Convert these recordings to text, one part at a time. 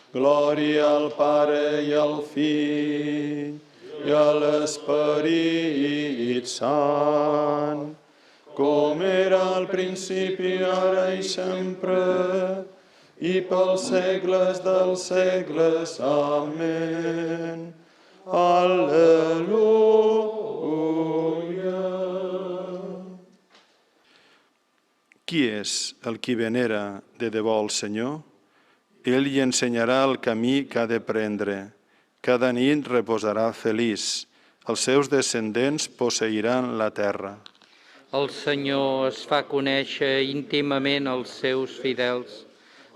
Glòria al Pare i al Fill i a l'Esperit Sant, com era al principi, ara i sempre, i pels segles dels segles. Amén. Al·leluia. Qui és el qui venera de debò el Senyor? Ell hi ensenyarà el camí que ha de prendre. Cada nit reposarà feliç. Els seus descendents posseiran la terra. El Senyor es fa conèixer íntimament als seus fidels.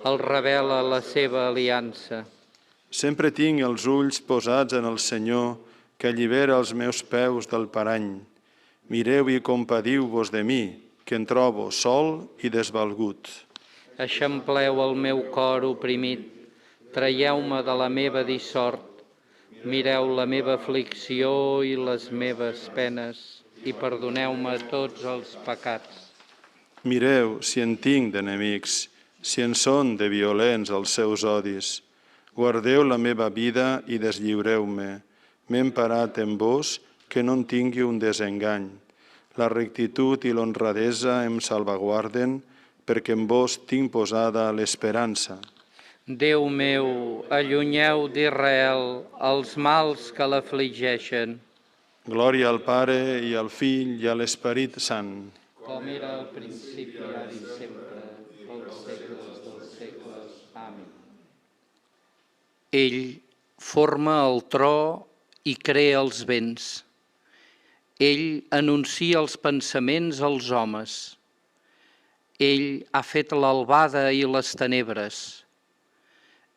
El revela la seva aliança. Sempre tinc els ulls posats en el Senyor, que allibera els meus peus del parany. Mireu i compadiu-vos de mi, que em trobo sol i desvalgut. Eixampleu el meu cor oprimit, traieu-me de la meva dissort, mireu la meva aflicció i les meves penes i perdoneu-me tots els pecats. Mireu si en tinc d'enemics, si en són de violents els seus odis. Guardeu la meva vida i deslliureu-me. M'he emparat en vos, que no en tingui un desengany. La rectitud i l'honradesa em salvaguarden, perquè en vos tinc posada l'esperança. Déu meu, allunyeu d'Israel els mals que l'afligeixen. Glòria al Pare i al Fill i a l'Esperit Sant. Com era al principi, ara i sempre, pels segles dels segles. Amén. Ell forma el tro i crea els vents. Ell anuncia els pensaments als homes. Ell ha fet l'albada i les tenebres.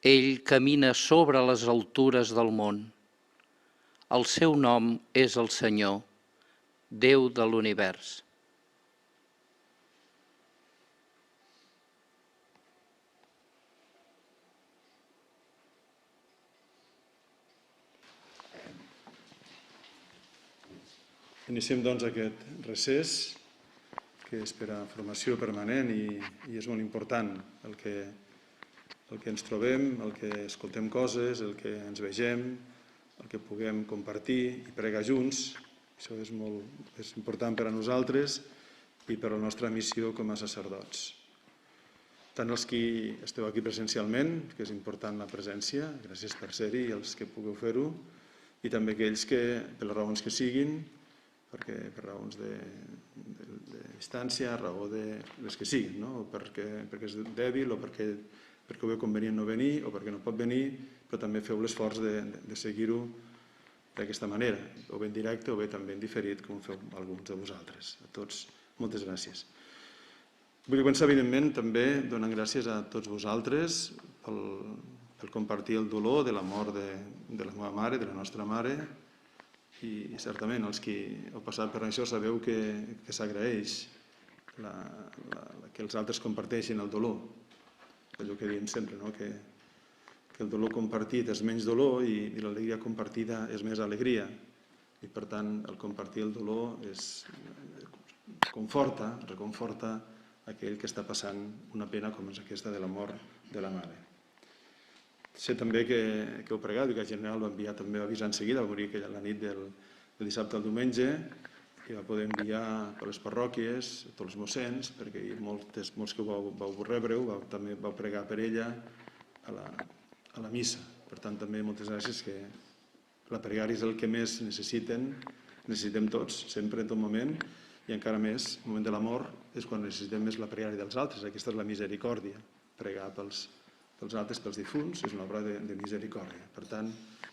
Ell camina sobre les altures del món. El seu nom és el Senyor, Déu de l'univers. Iniciem, doncs, aquest recés, que és per a formació permanent i és molt important el que ens trobem, el que escoltem coses, el que ens vegem, el que puguem compartir i pregar junts. Això és important per a nosaltres i per a la nostra missió com a sacerdots. Tant els que esteu aquí presencialment, que és important la presència, gràcies per ser-hi, i els que pugueu fer-ho, i també aquells que, per les raons que siguin, perquè per raons de distància, raó de les que siguin, o perquè és dèbil, o perquè ho veu convenient no venir, o perquè no pot venir, però també feu l'esforç de seguir-ho d'aquesta manera, o bé en directe o bé també en diferit, com feu alguns de vosaltres. A tots, moltes gràcies. Vull començar, evidentment, també donant gràcies a tots vosaltres pel compartir el dolor de la mort de la meva mare, de la nostra mare, i certament els que heu passat per això sabeu que s'agraeix que els altres comparteixin el dolor. Allò que diem sempre, que el dolor compartit és menys dolor i l'alegria compartida és més alegria. I per tant, el compartir el dolor reconforta aquell que està passant una pena com és aquesta de la mort de la mare. Sé també que heu pregat, i que el general va enviar també, va avisar en seguida, va morir la nit del dissabte al diumenge, i va poder enviar per les parròquies, tots els mossens, perquè molts que vau rebre-ho, també vau pregar per ella a la missa. Per tant, també moltes gràcies, que la pregària és el que més necessitem tots, sempre, en tot moment, i encara més, el moment de la mort, és quan necessitem més la pregària dels altres. Aquesta és la misericòrdia, pregar pels altres, pels difunts, és una obra de misericòrdia. Per tant,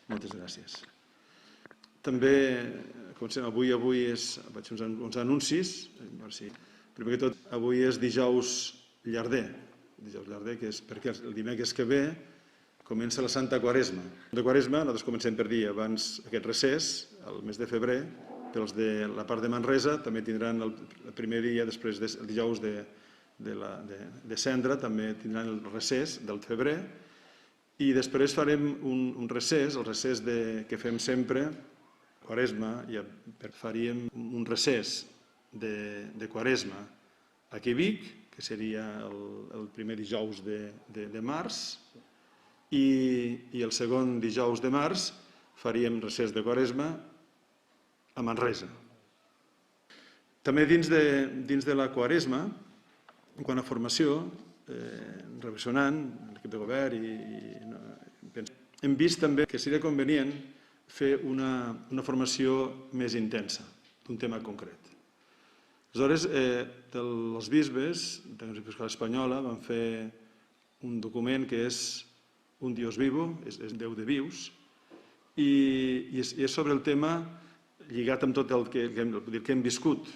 moltes gràcies. També, comencem, avui vaig fer uns anuncis. Primer que tot, avui és dijous llarder, que és perquè el dimecres que ve comença la Santa Quaresma. De Quaresma, nosaltres comencem per dir abans aquest recés, el mes de febrer, però els de la part de Manresa també tindran el primer dia, després del dijous de Cendra, també tindran el recés del febrer, i després farem un recés, el recés que fem sempre, Quaresma, faríem un recés de Quaresma aquí a Vic, que seria el primer dijous de març, i el segon dijous de març faríem recés de Quaresma a Manresa. També dins de la Quaresma, en quant a formació, reflexionant, l'equip de govern hem vist també que seria convenient fer una formació més intensa d'un tema concret. Aleshores, els bisbes de l'Episcopat Espanyola van fer un document que és Un Dios vivo, és Déu de vius, i és sobre el tema lligat amb tot el que hem viscut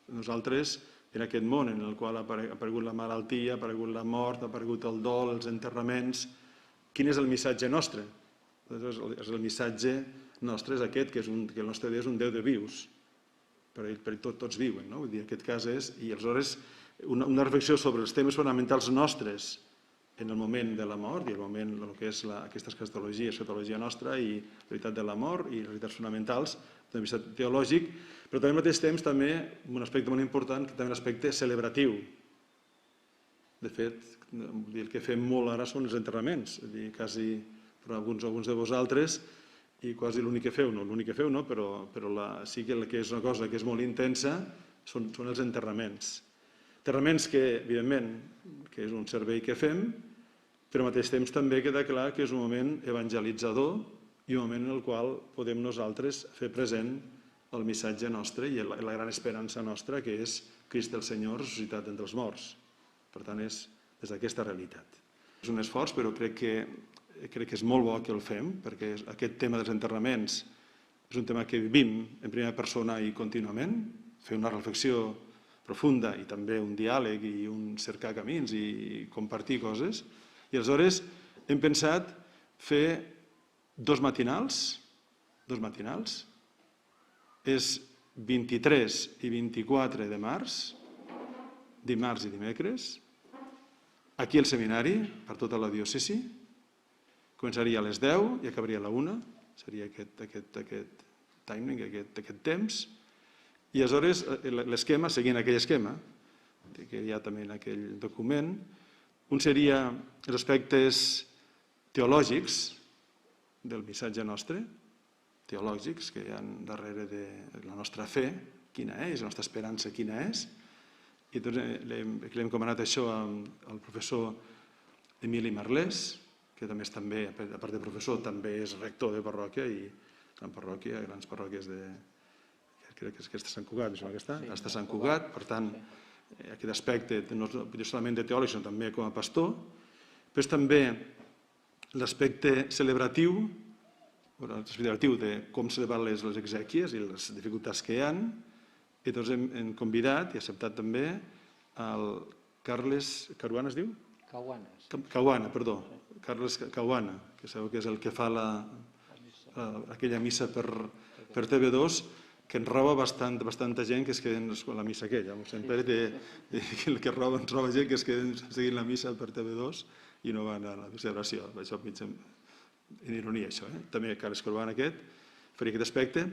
nosaltres en aquest món en el qual ha aparegut la malaltia, ha aparegut la mort, ha aparegut el dol, els enterraments. Quin és el missatge nostre? El missatge nostre és aquest, que el nostre Déu és un Déu de vius. Per ell tots viuen, no? Vull dir, en aquest cas és... I aleshores una reflexió sobre els temes fonamentals nostres en el moment de la mort i el moment del que és aquesta escatologia nostra i la veritat de la mort i les veritats fonamentals del missatge teològic, però també al mateix temps també un aspecte molt important, també l'aspecte celebratiu. De fet, el que fem molt ara són els enterraments, quasi per alguns de vosaltres, i quasi l'únic que feu, però sí que és una cosa que és molt intensa són els enterraments. Enterraments que, evidentment, que és un servei que fem, però al mateix temps també queda clar que és un moment evangelitzador i un moment en el qual podem nosaltres fer present el missatge nostre i la gran esperança nostra, que és Crist el Senyor ressuscitat d'entre els morts. Per tant, és des d'aquesta realitat. És un esforç, però crec que és molt bo que el fem, perquè aquest tema dels enterraments és un tema que vivim en primera persona i contínuament, fer una reflexió profunda i també un diàleg i un cercar camins i compartir coses. I aleshores hem pensat fer dos matinals, és 23 i 24 de març, dimarts i dimecres, aquí al seminari, per tota la diòcesi. Començaria a les 10 i acabaria a la 1, seria aquest timing, aquest temps. I aleshores l'esquema, seguint aquell esquema, que hi ha també en aquell document, un seria els aspectes teològics del missatge nostre, teològics que hi ha darrere de la nostra fe, quina és, la nostra esperança quina és. I doncs l'hem comanat això al professor Emili Marlès, que també és també, a part de professor, també és rector de parròquia i grans parròquies de... crec que és aquesta Sant Cugat, està Sant Cugat, per tant, aquest aspecte no solament de teòleg, sinó també com a pastor, però és també l'aspecte celebratiu de com celebrar les exèquies i les dificultats que hi ha. I doncs hem convidat i acceptat també el Carles Caruana, es diu? Caruana, perdó. Carles Caruana, que sabeu que és el que fa aquella missa per TV2, que ens roba bastanta gent que es queden a la missa aquella. Sempre el que ens roba gent que es queden seguint la missa per TV2 i no van a la celebració. Això en ironia, això. També Carles Caruana faria aquest aspecte.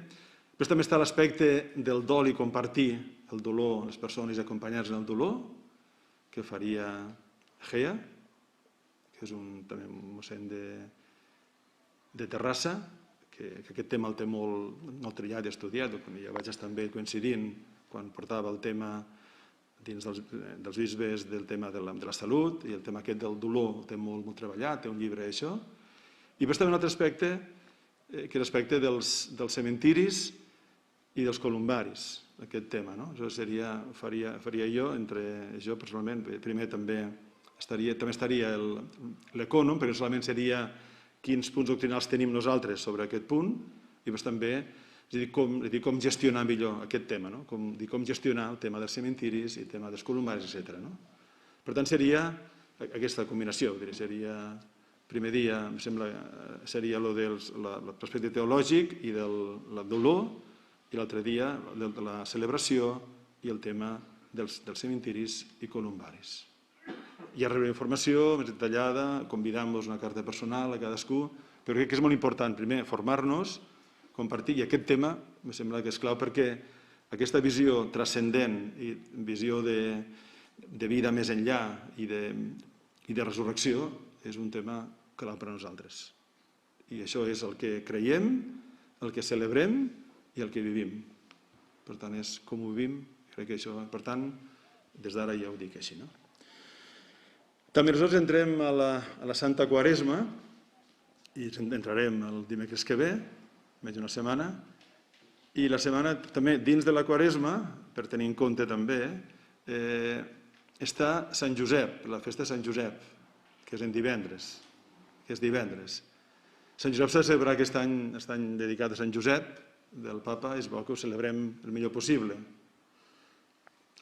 Però també està l'aspecte del dol i compartir el dolor, les persones acompanyades en el dolor, que faria Gea, que és també un mossèn de Terrassa, que aquest tema el té molt trillat i estudiat, ja vaig estar amb ell coincidint quan portava el tema dins dels bisbes del tema de la salut i el tema aquest del dolor el té molt treballat, té un llibre d'això. I després també un altre aspecte, que és l'aspecte dels cementiris i dels columbaris, aquest tema. Això faria jo personalment, primer també estaria l'ecònom, perquè no solament seria quins punts doctrinals tenim nosaltres sobre aquest punt, i també com gestionar millor aquest tema, com gestionar el tema dels cementiris i el tema dels columbaris, etc. Per tant, seria aquesta combinació. Primer dia, em sembla, seria l'aspecte teològic i del dolor, i l'altre dia de la celebració i el tema dels cementiris i columbaris. Ja rebreu informació més detallada, convidant-vos una carta personal a cadascú, però crec que és molt important, primer, formar-nos, compartir, i aquest tema em sembla que és clau perquè aquesta visió transcendent i visió de vida més enllà i de resurrecció és un tema clau per a nosaltres. I això és el que creiem, el que celebrem i el que vivim. Per tant, és com ho vivim. Crec que això, per tant, des d'ara ja ho dic així. També nosaltres entrem a la Santa Quaresma i entrarem el dimecres que ve, menys una setmana, i la setmana també dins de la Quaresma, per tenir en compte també, està Sant Josep, la festa de Sant Josep, que és divendres. Sant Josep s'ha de celebrar aquest any dedicat a Sant Josep del Papa, és bo que ho celebrem el millor possible.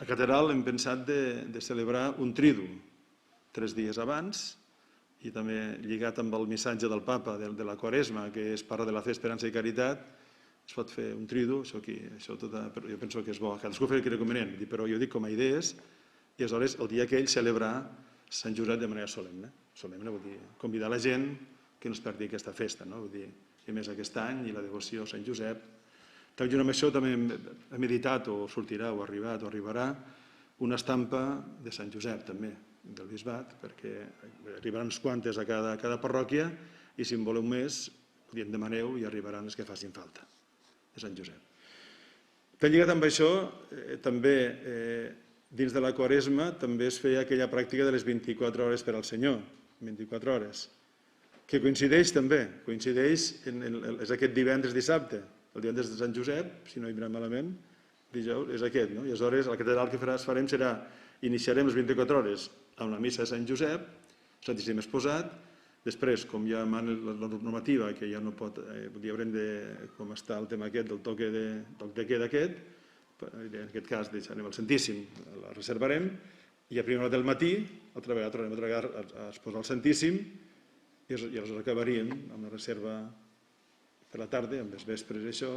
A Catedral hem pensat de celebrar un tridu 3 dies abans i també lligat amb el missatge del Papa de la Quaresma, que es parla de la fe, esperança i caritat, es pot fer un tridu, jo penso que és bo, cadascú fa el que és convenient, però jo dic com a idees, i aleshores el dia aquell celebrar Sant Josep de manera solemne. Solemne vol dir convidar la gent que no es perdi aquesta festa, vull dir, i més aquest any, i la devoció a Sant Josep. També amb això també hem meditat, o sortirà, o arribarà, una estampa de Sant Josep també, del bisbat, perquè arribaran uns quantes a cada parròquia, i si en voleu més, en demaneu i arribaran les que facin falta, de Sant Josep. Tan lligat amb això, també dins de la Quaresma, també es feia aquella pràctica de les 24 hores per al Senyor, 24 hores, que coincideix també, és aquest divendres dissabte, el divendres de Sant Josep, si no hi mirem malament, dijous, és aquest, i aleshores la catedral que farem serà, iniciarem les 24 hores amb la missa de Sant Josep, Santíssim Exposat, després, com ja mana la normativa, que ja no pot, haurem de, com està el tema aquest, del toque de queda aquest, en aquest cas deixarem el Santíssim, la reservarem, i a primera hora del matí, altra vegada a exposar el Santíssim, i aleshores acabaríem amb la reserva per la tarda, amb les vespres això,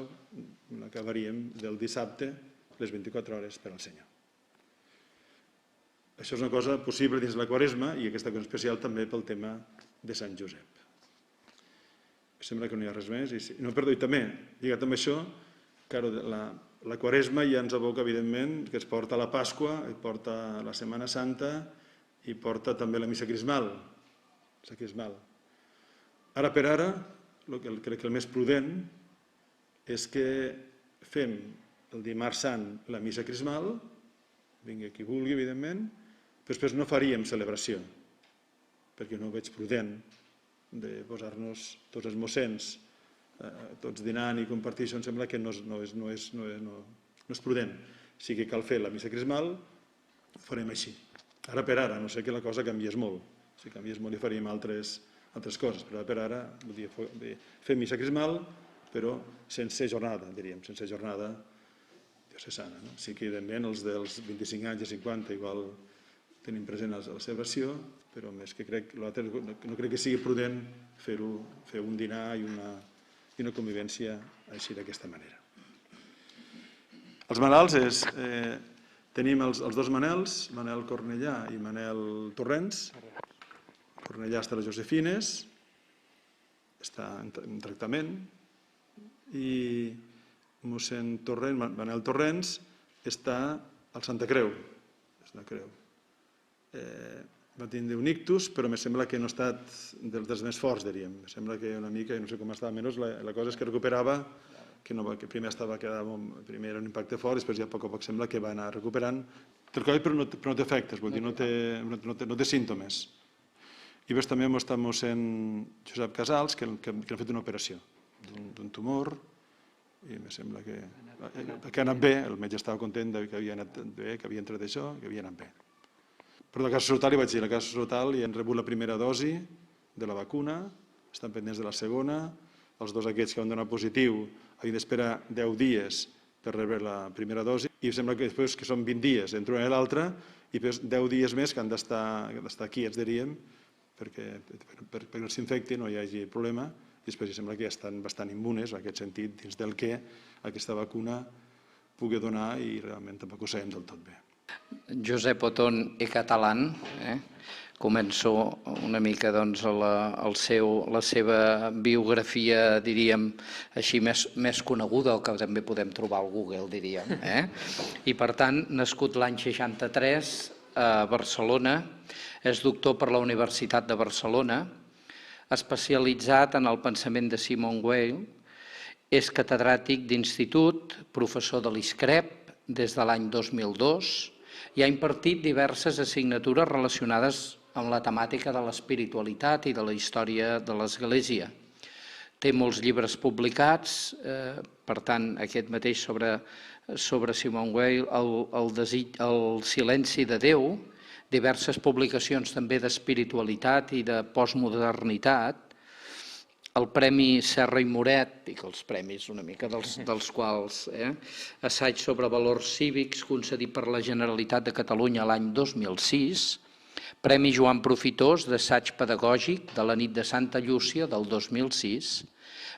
acabaríem del dissabte les 24 hores per al Senyor. Això és una cosa possible dins la Quaresma i aquesta cosa especial també pel tema de Sant Josep. Sembla que no hi ha res més. Perdó, i també, lligat amb això, la Quaresma ja ens aboca, evidentment, que es porta la Pasqua, es porta la Setmana Santa i porta també la missa crismal. Ara per ara, crec que el més prudent és que fem el dimarts sant la missa crismal, vingui qui vulgui, evidentment, però després no faríem celebració, perquè no ho veig prudent de posar-nos tots els mossens, tots dinant i compartir, això em sembla que no és prudent. Si cal fer la missa crismal, ho farem així. Ara per ara, no sé que la cosa canviés molt. Si canviés molt hi faríem altres coses, però per ara fem missa crismal, però sense jornada, diríem, sense jornada diocesana. Sí que, evidentment, els dels 25 anys i 50 igual tenim present la celebració, però més que no crec que sigui prudent fer un dinar i una convivència així d'aquesta manera. Els malalts tenim els dos Manels, Manel Cornellà i Manel Torrents. Cornellà està a les Josefines, està en tractament, i mossèn Manel Torrents està al Santa Creu. Va tindre un ictus, però em sembla que no ha estat dels més forts, diríem. Em sembla que una mica, no sé com estava, menys la cosa és que recuperava, que primer era un impacte fort, després ja a poc a poc sembla que va anar recuperant. Té el Covid però no té efectes, vol dir, no té símptomes. I després també està mossèn Josep Casals, que ha fet una operació d'un tumor, i em sembla que ha anat bé, el metge estava content que havia anat bé, que havia entrat això, que havia anat bé. Però la Casa Sotal, li vaig dir, la Casa Sotal ja han rebut la primera dosi de la vacuna, estan pendents de la segona, els dos aquests que van donar positiu havien d'esperar 10 dies per rebre la primera dosi, i sembla que després que són 20 dies entre una i l'altra, i després 10 dies més que han d'estar quiets, diríem, perquè no s'infecti, no hi hagi problema, i després sembla que ja estan bastant immunes en aquest sentit, dins del que aquesta vacuna pugui donar, i realment tampoc ho sabem del tot bé. Josep Oton és català. Començo una mica la seva biografia, diríem, així més coneguda, el que també podem trobar al Google, diríem. I per tant, nascut l'any 63 a Barcelona, és doctor per la Universitat de Barcelona, especialitzat en el pensament de Simone Weil. És catedràtic d'institut, professor de l'ISCREP des de l'any 2002 i ha impartit diverses assignatures relacionades amb la temàtica de l'espiritualitat i de la història de l'Església. Té molts llibres publicats, per tant, aquest mateix sobre Simone Weil, el silenci de Déu, diverses publicacions també d'espiritualitat i de postmodernitat, el Premi Serra i Moret, dic els premis una mica dels quals, assaig sobre valors cívics concedit per la Generalitat de Catalunya l'any 2006, Premi Joan Profitós d'assaig pedagògic de la nit de Santa Llúcia del 2006,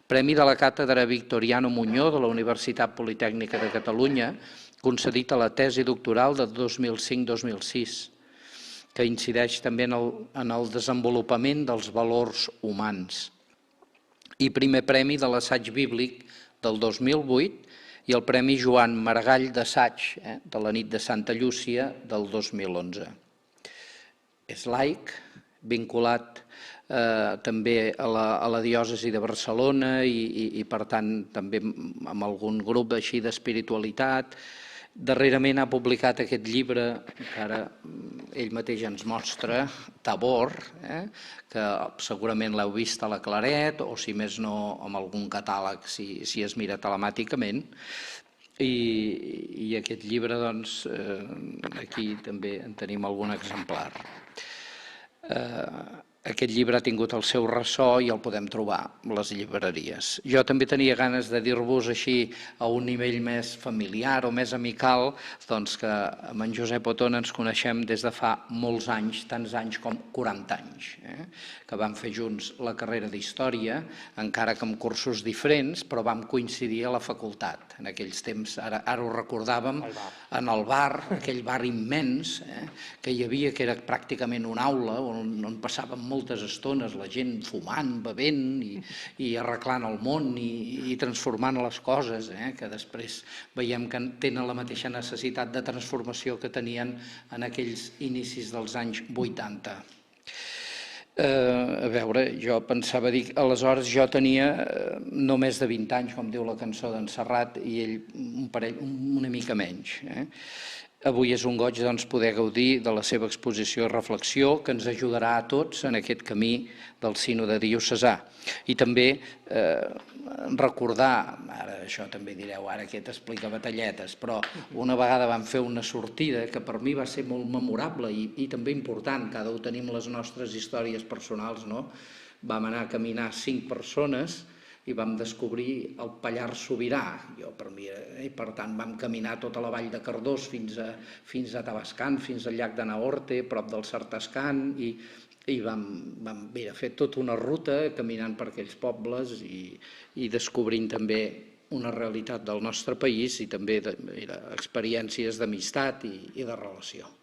Premi de la Càtedra Victoriano Muñoz de la Universitat Politècnica de Catalunya, concedit a la tesi doctoral de 2005-2006, que incideix també en el desenvolupament dels valors humans. I primer premi de l'assaig bíblic del 2008 i el Premi Joan Maragall d'assaig de la nit de Santa Llúcia del 2011. És laic, vinculat també a la diòcesi de Barcelona i per tant també amb algun grup així d'espiritualitat. Darrerament ha publicat aquest llibre que ara ell mateix ens mostra, Tabor, que segurament l'heu vist a la Claret o si més no amb algun catàleg si es mira telemàticament. I aquest llibre, doncs, aquí també en tenim algun exemplar. Aquest llibre ha tingut el seu ressò i el podem trobar a les llibreries. Jo també tenia ganes de dir-vos així a un nivell més familiar o més amical doncs que amb en Josep Otón ens coneixem des de fa molts anys, tants anys com 40 anys, que vam fer junts la carrera d'Història, encara que amb cursos diferents, però vam coincidir a la facultat. En aquells temps, ara ho recordàvem, en el bar, aquell bar immens que hi havia, que era pràcticament una aula on passàvem moltes estones, la gent fumant, bevent i arreglant el món i transformant les coses, que després veiem que tenen la mateixa necessitat de transformació que tenien en aquells inicis dels anys 80. A veure, jo pensava dir, aleshores jo tenia no més de 20 anys, com diu la cançó d'en Serrat, i ell una mica menys. Avui és un goig poder gaudir de la seva exposició i reflexió que ens ajudarà a tots en aquest camí del sínode diocesà. I també recordar, ara això també direu, ara aquest explica batalletes, però una vegada vam fer una sortida que per mi va ser molt memorable i també important, cada un tenim les nostres històries personals, no? Vam anar a caminar 5 persones i vam descobrir el Pallars Sobirà, i per tant vam caminar tota la vall de Cardós fins a Tavascan, fins al llac de Nahorte, prop del Sartascan, i vam fer tota una ruta caminant per aquells pobles i descobrint també una realitat del nostre país i també experiències d'amistat i de relació.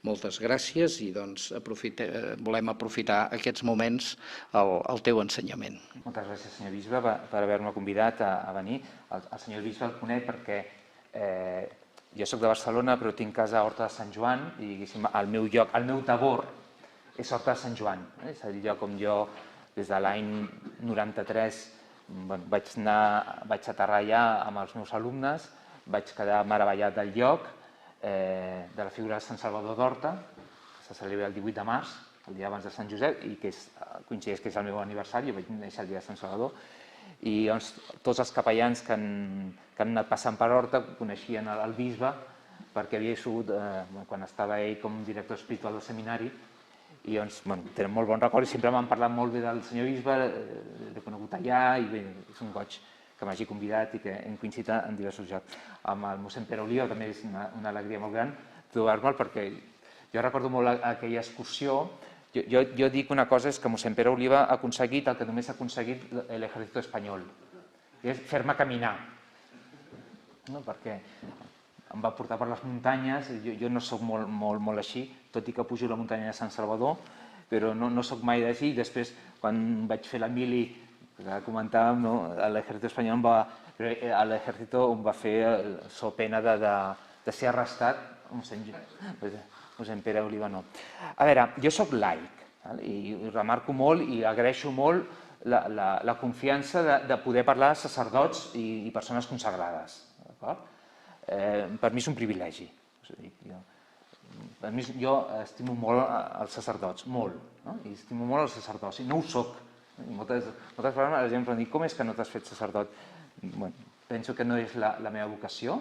Moltes gràcies i volem aprofitar aquests moments al teu ensenyament. Moltes gràcies, senyor bisbe, per haver-me convidat a venir. El senyor bisbe el conec perquè jo soc de Barcelona però tinc casa a Horta de Sant Joan i el meu lloc, el meu tabor és Horta de Sant Joan. És el lloc on jo des de l'any 93 vaig aterrar allà amb els meus alumnes, vaig quedar meravellat del lloc, de la figura de Sant Salvador d'Horta, que se celebra el 18 de març, el dia abans de Sant Josep, i que coincideix que és el meu aniversari, jo vaig néixer el dia de Sant Salvador, i tots els capellans que han anat passant per Horta coneixien el bisbe perquè havia sigut, quan estava ell com director espiritual del seminari, i tenen molt bon record i sempre m'han parlat molt bé del senyor bisbe, l'he conegut allà i bé, és un goig que m'hagi convidat i que hem coincidit en diversos llocs. Amb el mossèn Pere Oliva també és una alegria molt gran trobar-me'l perquè jo recordo molt aquella excursió. Jo dic una cosa, és que mossèn Pere Oliva ha aconseguit el que només ha aconseguit l'Ejército Espanyol, és fer-me caminar, perquè em va portar per les muntanyes, jo no soc molt així, tot i que pujo la muntanya de Sant Salvador, però no soc mai d'així, i després quan vaig fer la mili, que comentàvem, l'Ejército Espanyol em va fer so pena de ser arrestat, mossèn Pere Oliva no. A veure, jo soc laic, I remarco molt i agraeixo molt la confiança de poder parlar de sacerdots i persones consagrades. Per mi és un privilegi. Jo estimo molt els sacerdots, molt, i estimo molt els sacerdots, i no ho soc. Moltes vegades la gent em diu, com és que no t'has fet sacerdot? Penso que no és la meva vocació,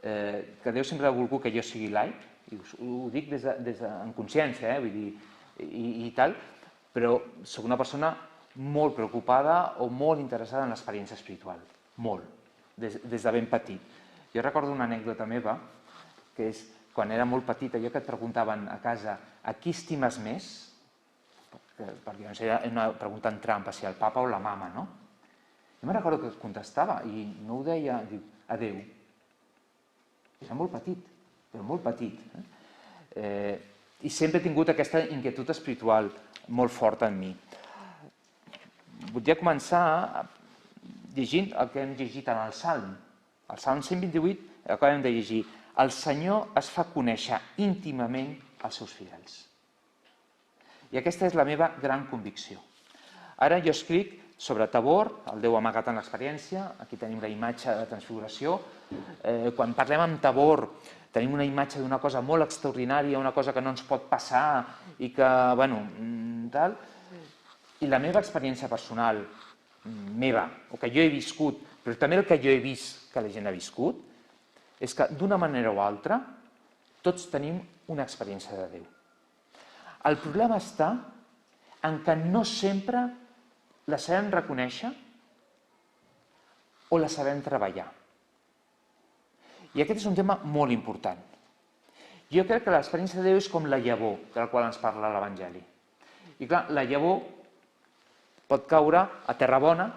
que Déu sempre ha volgut que jo sigui laic, i ho dic en consciència, vull dir, i tal, però soc una persona molt preocupada o molt interessada en l'experiència espiritual, molt, des de ben petit. Jo recordo una anècdota meva, que és quan era molt petita, jo que et preguntaven a casa a qui estimes més, perquè era una pregunta en trampa, si el papa o la mama, no? Jo me'n recordo que contestava i no ho deia, diu, a Déu. Era molt petit, però molt petit. I sempre he tingut aquesta inquietud espiritual molt forta en mi. Voldria començar llegint el que hem llegit en el Salm. Al Salm 128 acabem de llegir: el Senyor es fa conèixer íntimament als seus fidels. I aquesta és la meva gran convicció. Ara jo escric sobre Tabor, el Déu amagat en l'experiència. Aquí tenim la imatge de transfiguració. Quan parlem amb Tabor tenim una imatge d'una cosa molt extraordinària, una cosa que no ens pot passar i que, bueno, tal. I la meva experiència personal, meva, o que jo he viscut, però també el que jo he vist que la gent ha viscut, és que d'una manera o altra tots tenim una experiència de Déu. El problema està en que no sempre la sabem reconèixer o la sabem treballar. I aquest és un tema molt important. Jo crec que l'experiència de Déu és com la llavor de la qual ens parla l'Evangeli. I clar, la llavor pot caure a terra bona,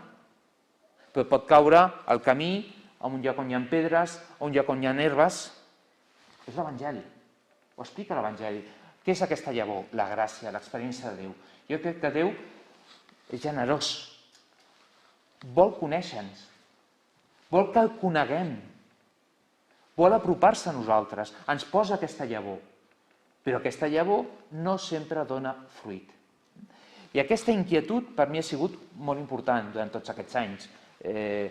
però pot caure al camí, a un lloc on hi ha pedres, a un lloc on hi ha herbes. És l'Evangeli. Ho explica l'Evangeli. Què és aquesta llavor? La gràcia, l'experiència de Déu. Jo crec que Déu és generós. Vol conèixer-nos. Vol que el coneguem. Vol apropar-se a nosaltres. Ens posa aquesta llavor. Però aquesta llavor no sempre dona fruit. I aquesta inquietud per mi ha sigut molt important durant tots aquests anys. He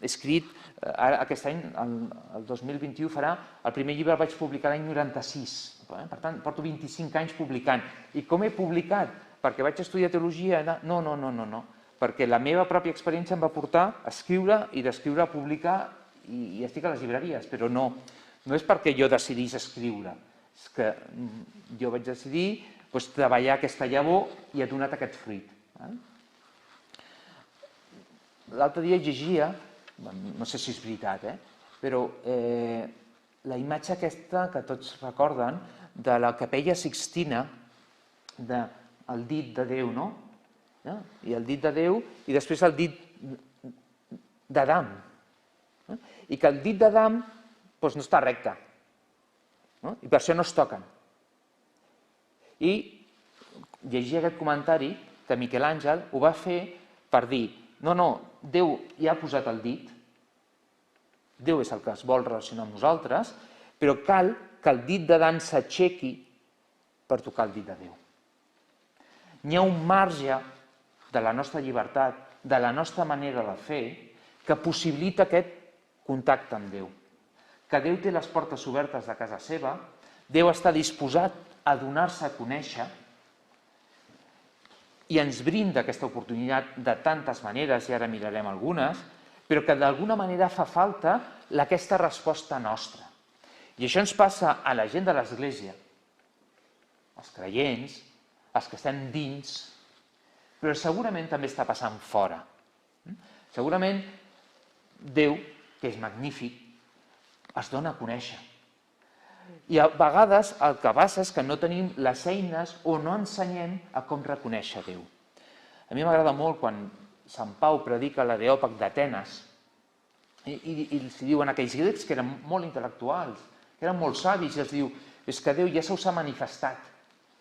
escrit, aquest any, el 2021 farà, el primer llibre el vaig publicar l'any 96, per tant, porto 25 anys publicant. I com he publicat? Perquè vaig estudiar teologia? No, perquè la meva pròpia experiència em va portar a escriure i d'escriure a publicar i estic a les llibreries, però no és perquè jo decidís escriure, és que jo vaig decidir treballar aquesta llavor i ha donat aquest fruit. L'altre dia llegia, no sé si és veritat, però la imatge aquesta que tots recorden de la capella Sixtina, del dit de Déu, no? I el dit de Déu i després el dit d'Adam. I que el dit d'Adam no està recte. I per això no es toquen. I llegir aquest comentari de Miquel Àngel ho va fer per dir no, Déu ja ha posat el dit, Déu és el que es vol relacionar amb nosaltres, però cal que el dit d'Adam s'aixequi per tocar el dit de Déu. N'hi ha un marge de la nostra llibertat, de la nostra manera de fer, que possibilita aquest contacte amb Déu. Que Déu té les portes obertes de casa seva, Déu està disposat a donar-se a conèixer i ens brinda aquesta oportunitat de tantes maneres, i ara mirarem algunes, però que d'alguna manera fa falta aquesta resposta nostra. I això ens passa a la gent de l'Església, els creients, els que estem dins, però segurament també està passant fora. Segurament Déu, que és magnífic, es dona a conèixer. I a vegades el que passa és que no tenim les eines o no ensenyem a com reconèixer Déu. A mi m'agrada molt quan Sant Pau predica l'Areòpag d'Atenes i els diuen aquells grecs que eren molt intel·lectuals, que eren molt savis, i els diu, és que Déu ja se us ha manifestat.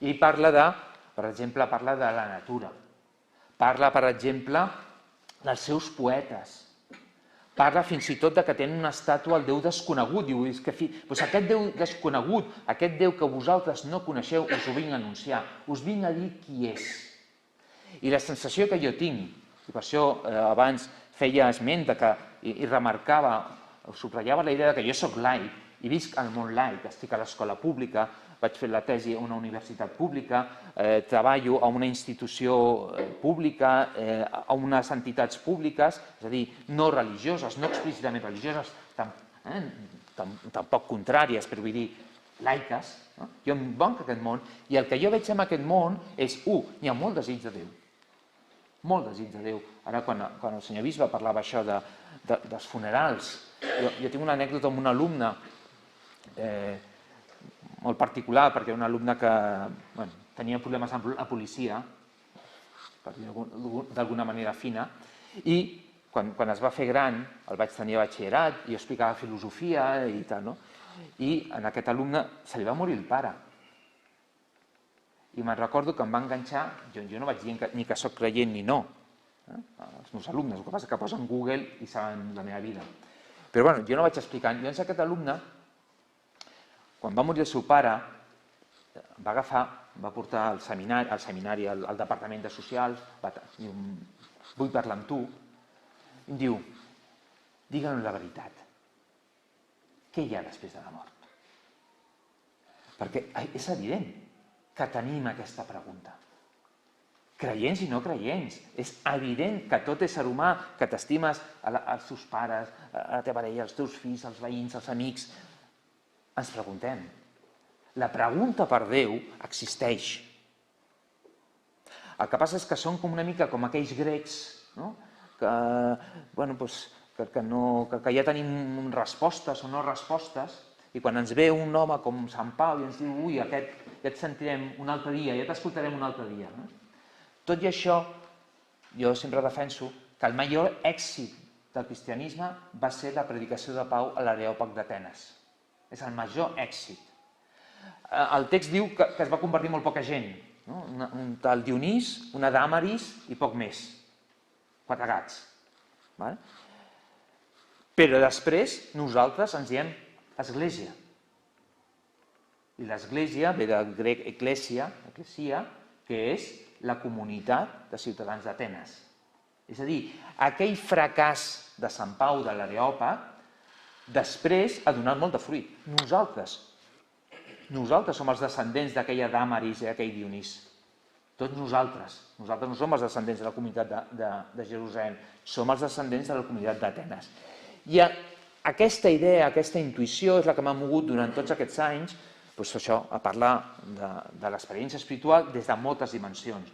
I ell parla per exemple, de la natura. Parla, per exemple, dels seus poetes. parla fins i tot de que tenen una estàtua al Déu desconegut. Diu, doncs aquest Déu desconegut, aquest Déu que vosaltres no coneixeu, us ho vinc a anunciar, us vinc a dir qui és. I la sensació que jo tinc, i per això abans feia esment i remarcava, subratllava la idea que jo soc laic i visc al món laic, estic a l'escola pública, vaig fer la tesi a una universitat pública, treballo a una institució pública, a unes entitats públiques, és a dir, no religioses, no explícitament religioses, tampoc contràries, però vull dir, laiques. Jo em banco aquest món i el que jo veig en aquest món és, hi ha molt desig de Déu, molt desig de Déu. Ara, quan el senyor bisbe parlava això dels funerals, jo tinc una anècdota amb un alumne molt particular, perquè era un alumne que tenia problemes amb la policia, per dir-ho d'alguna manera fina, i quan es va fer gran, el vaig tenir a batxillerat, i jo explicava filosofia i tal, no? I a aquest alumne se li va morir el pare. I me'n recordo que em va enganxar, jo no vaig dir ni que soc creient ni no, els meus alumnes, el que passa és que posen Google i saben la meva vida. Però bueno, jo no vaig explicant. Llavors aquest alumne, quan va morir el seu pare, va portar al seminari, al Departament de Socials, diu, vull parlar amb tu, i em diu, digue'm la veritat, què hi ha després de la mort? Perquè és evident que tenim aquesta pregunta. Creients i no creients. És evident que tot ésser humà, que t'estimes els teus pares, la teva parella, els teus fills, els veïns, els amics, ens preguntem. La pregunta per Déu existeix. El que passa és que són com una mica com aquells grecs, que ja tenim respostes o no respostes, i quan ens ve un home com Sant Pau i ens diu, ui, aquest ja et sentirem un altre dia, ja t'escoltarem un altre dia. Tot i això, jo sempre defenso que el major èxit del cristianisme va ser la predicació de Pau a l'Areòpag d'Atenes. És el major èxit. El text diu que es va convertir molt poca gent. Un tal Dionís, una Dàmaris i poc més. 4 gats. Però després nosaltres ens diem església. I l'església ve del grec ecclesia, que és la comunitat de ciutadans d'Atenes. És a dir, aquell fracàs de Sant Pau de l'Areòpag després ha donat molt de fruit. Nosaltres som els descendents d'aquella Dàmaris i aquell Dionís. Tots nosaltres. Nosaltres no som els descendents de la comunitat de Jerusalem, som els descendents de la comunitat d'Atenes. I aquesta idea, aquesta intuïció és la que m'ha mogut durant tots aquests anys a parlar de l'experiència espiritual des de moltes dimensions.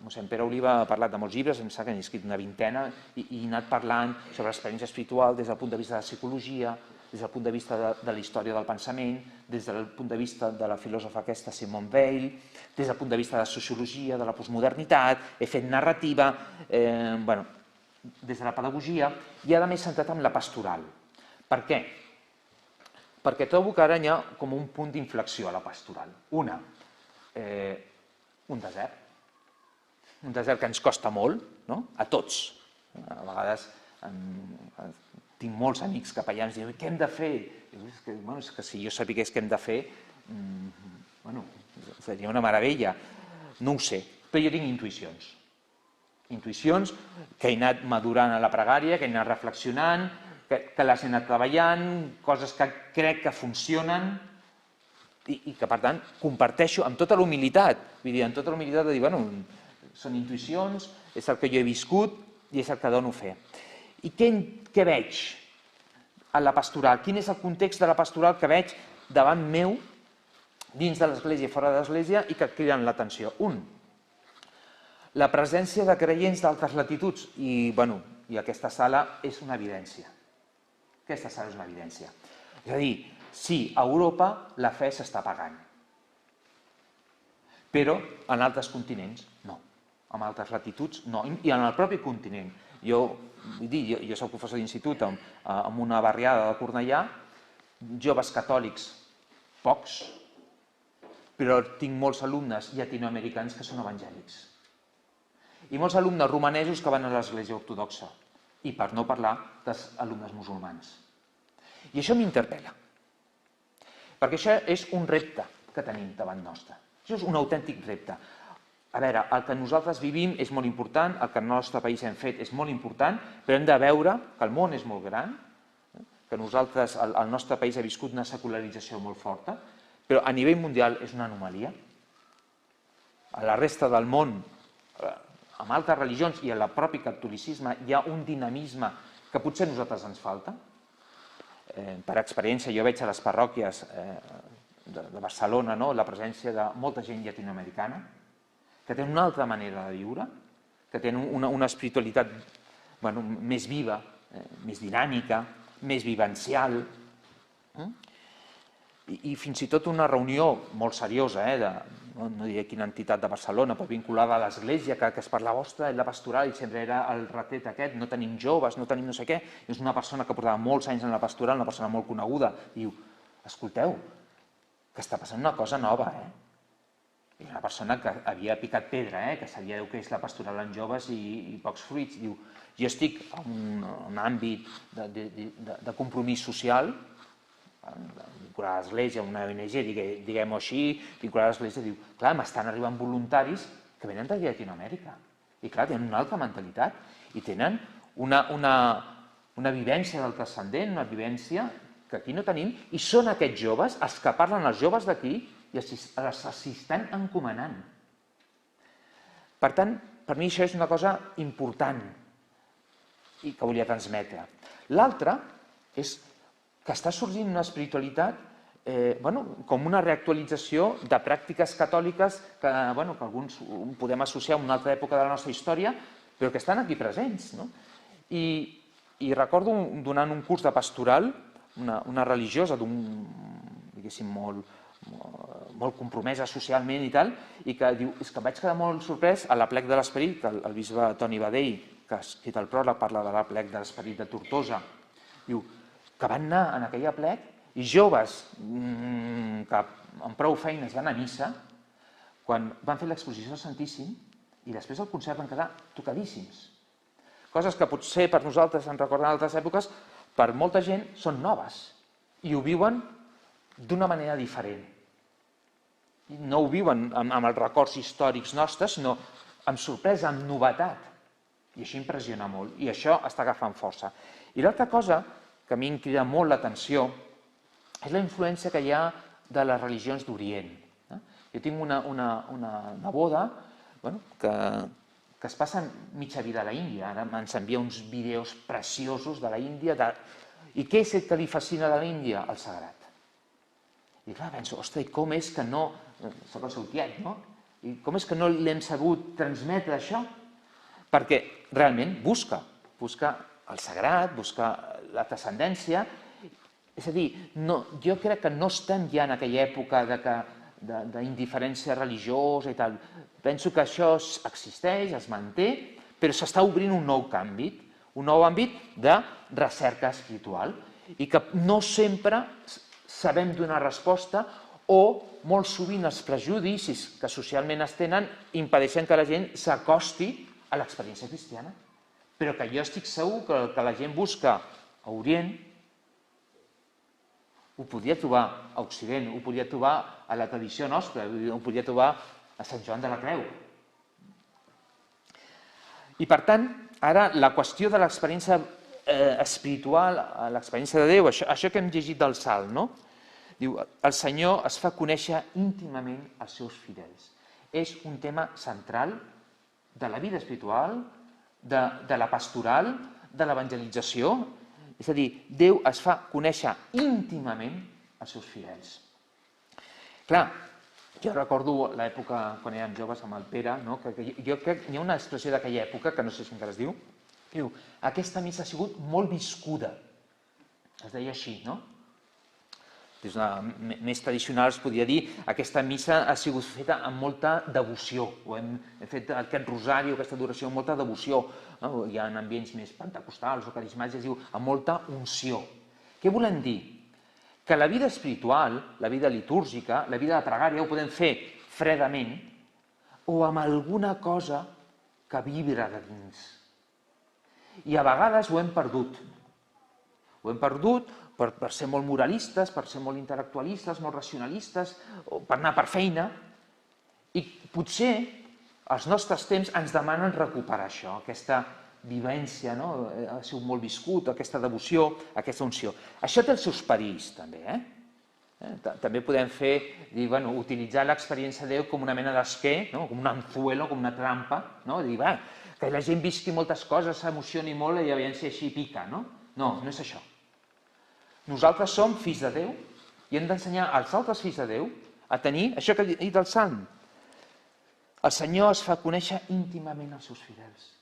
Mossèn Pere Oliva ha parlat de molts llibres, em sembla que n'he escrit una vintena, i he anat parlant sobre l'experiència espiritual des del punt de vista de la psicologia, des del punt de vista de la història del pensament, des del punt de vista de la filòsofa aquesta Simone Weil, des del punt de vista de la sociologia, de la postmodernitat, he fet narrativa, des de la pedagogia, i ara m'he centrat en la pastoral. Per què? Perquè trobo que ara hi ha com un punt d'inflexió a la pastoral. Un desert. Un desert que ens costa molt, a tots. A vegades tinc molts amics capellans que diuen, què hem de fer? És que si jo sapigués què hem de fer, seria una meravella. No ho sé, però jo tinc intuïcions. Intuïcions que he anat madurant a la pregària, que he anat reflexionant, que les he anat treballant, coses que crec que funcionen i que, per tant, comparteixo amb tota la humilitat. Vull dir, amb tota la humilitat de dir, són intuïcions, és el que jo he viscut i és el que dono fe. I què veig a la pastoral? Quin és el context de la pastoral que veig davant meu, dins de l'església i fora de l'església, i que criden l'atenció? La presència de creients d'altres latituds. I aquesta sala és una evidència. Aquesta sala és una evidència. És a dir, sí, a Europa la fe s'està pagant. Però en altres continents no. En altres latituds no. I en el propi continent. Jo soc professor d'institut en una barriada de Cornellà, joves catòlics, pocs, però tinc molts alumnes llatinoamericans que són evangèlics. I molts alumnes romanesos que van a l'església ortodoxa. i per no parlar dels alumnes musulmans. I això m'interpel·la, perquè això és un repte que tenim davant nostre. Això és un autèntic repte. A veure, el que nosaltres vivim és molt important, el que el nostre país hem fet és molt important, però hem de veure que el món és molt gran, que nosaltres, el nostre país ha viscut una secularització molt forta, però a nivell mundial és una anomalia. A la resta del món, amb altres religions i en el propi catolicisme, hi ha un dinamisme que potser a nosaltres ens falta. Per experiència, jo veig a les parròquies de Barcelona la presència de molta gent llatinoamericana, que tenen una altra manera de viure, que tenen una espiritualitat més viva, més dinàmica, més vivencial. I fins i tot una reunió molt seriosa, no diré quina entitat de Barcelona, però vinculada a l'església, que es parlava, ostres, la pastoral, i sempre era el retret aquest, no tenim joves, no tenim no sé què. És una persona que portava molts anys en la pastoral, una persona molt coneguda, diu, escolteu, que està passant una cosa nova, I una persona que havia picat pedra, que sabia què és la pastoral en joves i pocs fruits, diu, jo estic en un àmbit de compromís social, vincular a l'església, una ONG, diguem-ho així, vincular a l'església, diu, clar, m'estan arribant voluntaris que venen de Llatinoamèrica. I clar, tenen una altra mentalitat i tenen una vivència del transcendent, una vivència que aquí no tenim, i són aquests joves els que parlen als joves d'aquí i els estan encomanant. Per tant, per mi això és una cosa important i que volia transmetre. L'altra és que està sorgint una espiritualitat com una reactualització de pràctiques catòliques que alguns podem associar a una altra època de la nostra història, però que estan aquí presents. I recordo donant un curs de pastoral, una religiosa diguéssim, molt compromesa socialment i tal, i que diu, és que em vaig quedar molt sorprès a l'Aplec de l'Esperit, que el bisbe Toni Badell, que ha escrit el pròleg, parla de l'Aplec de l'Esperit de Tortosa, diu que van anar en aquell aplec i joves que amb prou feines van a missa, quan van fer l'exposició del Santíssim i després del concert van quedar tocadíssims. Coses que potser per nosaltres ens recorden altres èpoques, per molta gent són noves i ho viuen d'una manera diferent. No ho viuen amb els records històrics nostres, sinó amb sorpresa, amb novetat. I això impressiona molt, i això està agafant força. I l'altra cosa que a mi em crida molt l'atenció és la influència que hi ha de les religions d'Orient. Jo tinc una neboda que es passa mitja vida a l'Índia, ara ens envia uns vídeos preciosos de l'Índia, i què és el que li fascina de l'Índia? El sagrat. I clar, penso, ostres, com és que no... Soc el seu tiet, no? I com és que no l'hem sabut transmetre això? Perquè realment busca el sagrat, busca la transcendència. És a dir, jo crec que no estem ja en aquella època d'indiferència religiosa i tal. Penso que això existeix, es manté, però s'està obrint un nou àmbit de recerca espiritual i que no sempre sabem donar resposta o molt sovint els prejudicis que socialment es tenen impedeixen que la gent s'acosti a l'experiència cristiana. Però que jo estic segur que el que la gent busca a Orient ho podria trobar a Occident, ho podria trobar a la tradició nostra, ho podria trobar a Sant Joan de la Creu. I per tant, ara la qüestió de l'experiència espiritual, l'experiència de Déu, això que hem llegit del Salt, no? Diu, el Senyor es fa conèixer íntimament als seus fidels. És un tema central de la vida espiritual, de la pastoral, de l'evangelització. És a dir, Déu es fa conèixer íntimament als seus fidels. Clar, jo recordo l'època quan érem joves amb el Pere, que jo crec que hi ha una expressió d'aquella època, que no sé si encara es diu, aquesta missa ha sigut molt viscuda. Es deia així, no? Més tradicional es podria dir, aquesta missa ha sigut feta amb molta devoció, hem fet aquest rosari o aquesta adoració amb molta devoció, hi ha ambients més pentecostals o carismàtics, es diu amb molta unció. Què volem dir? Que la vida espiritual, la vida litúrgica, la vida de pregària ho podem fer fredament o amb alguna cosa que vibra de dins. I a vegades ho hem perdut. Ho hem perdut per ser molt moralistes, per ser molt intel·lectualistes, molt racionalistes, o per anar per feina. I potser els nostres temps ens demanen recuperar això, aquesta vivència, ha sigut molt viscut, aquesta devoció, aquesta unció. Això té els seus perills, també. També podem utilitzar l'experiència de Déu com una mena d'esquer, com un anzuelo, com una trampa, dir, que la gent visqui moltes coses, s'emocioni molt i aviam si així pica. No, no és això. Nosaltres som fills de Déu i hem d'ensenyar als altres fills de Déu a tenir això que ha dit el Salm. El Senyor es fa conèixer íntimament als seus fidels.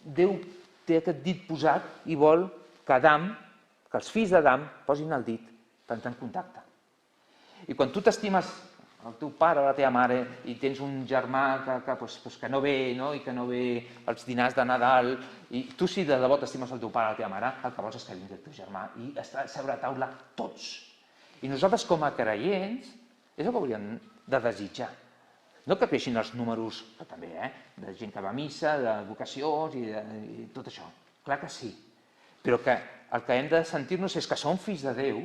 Déu té aquest dit posat i vol que que els fills d'Adam posin el dit per entrar en contacte. I quan tu t'estimes el teu pare o la teva mare i tens un germà que no ve i que no ve als dinars de Nadal, i tu si de debò t'estimes el teu pare o la teva mare, el que vols és que vingui el teu germà i estar a seure a taula tots. I nosaltres com a creients és el que hauríem de desitjar. No que creixin els números, que també, de gent que va a missa, de vocacions i tot això. Clar que sí. Però que el que hem de sentir-nos és que som fills de Déu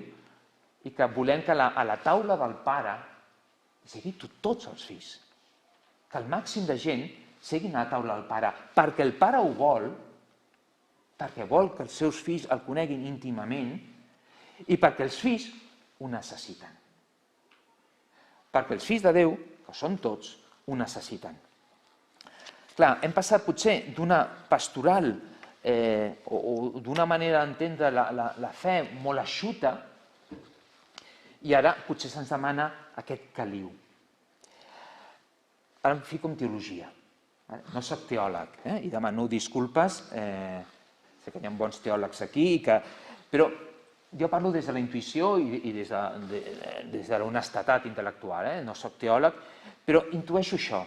i que volem que a la taula del Pare sigui tots els fills. Que el màxim de gent siguin a la taula del Pare, perquè el Pare ho vol, perquè vol que els seus fills el coneguin íntimament i perquè els fills ho necessiten. Perquè els fills de Déu, que són tots, ho necessiten. Clar, hem passat potser d'una pastoral o d'una manera d'entendre la fe molt eixuta i ara potser se'ns demana aquest caliu. Ara em fico en teologia. No soc teòleg i demano disculpes, sé que hi ha bons teòlegs aquí, però jo parlo des de la intuïció i des de l'honestedat intel·lectual. No soc teòleg, però intueixo això.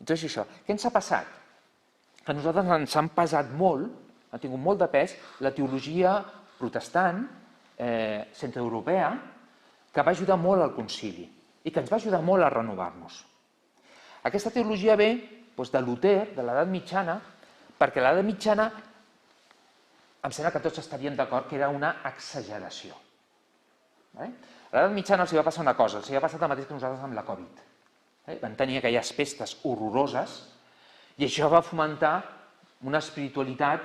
Què ens ha passat? Que a nosaltres ens han pesat molt, ha tingut molt de pes, la teologia protestant, centreeuropea, que va ajudar molt al concili i que ens va ajudar molt a renovar-nos. Aquesta teologia ve de Luter, de l'edat mitjana, perquè a l'edat mitjana em sembla que tots estaríem d'acord que era una exageració. A l'edat mitjana els va passar una cosa, els va passar el mateix que nosaltres amb la Covid. Van tenir aquelles pestes horroroses i això va fomentar una espiritualitat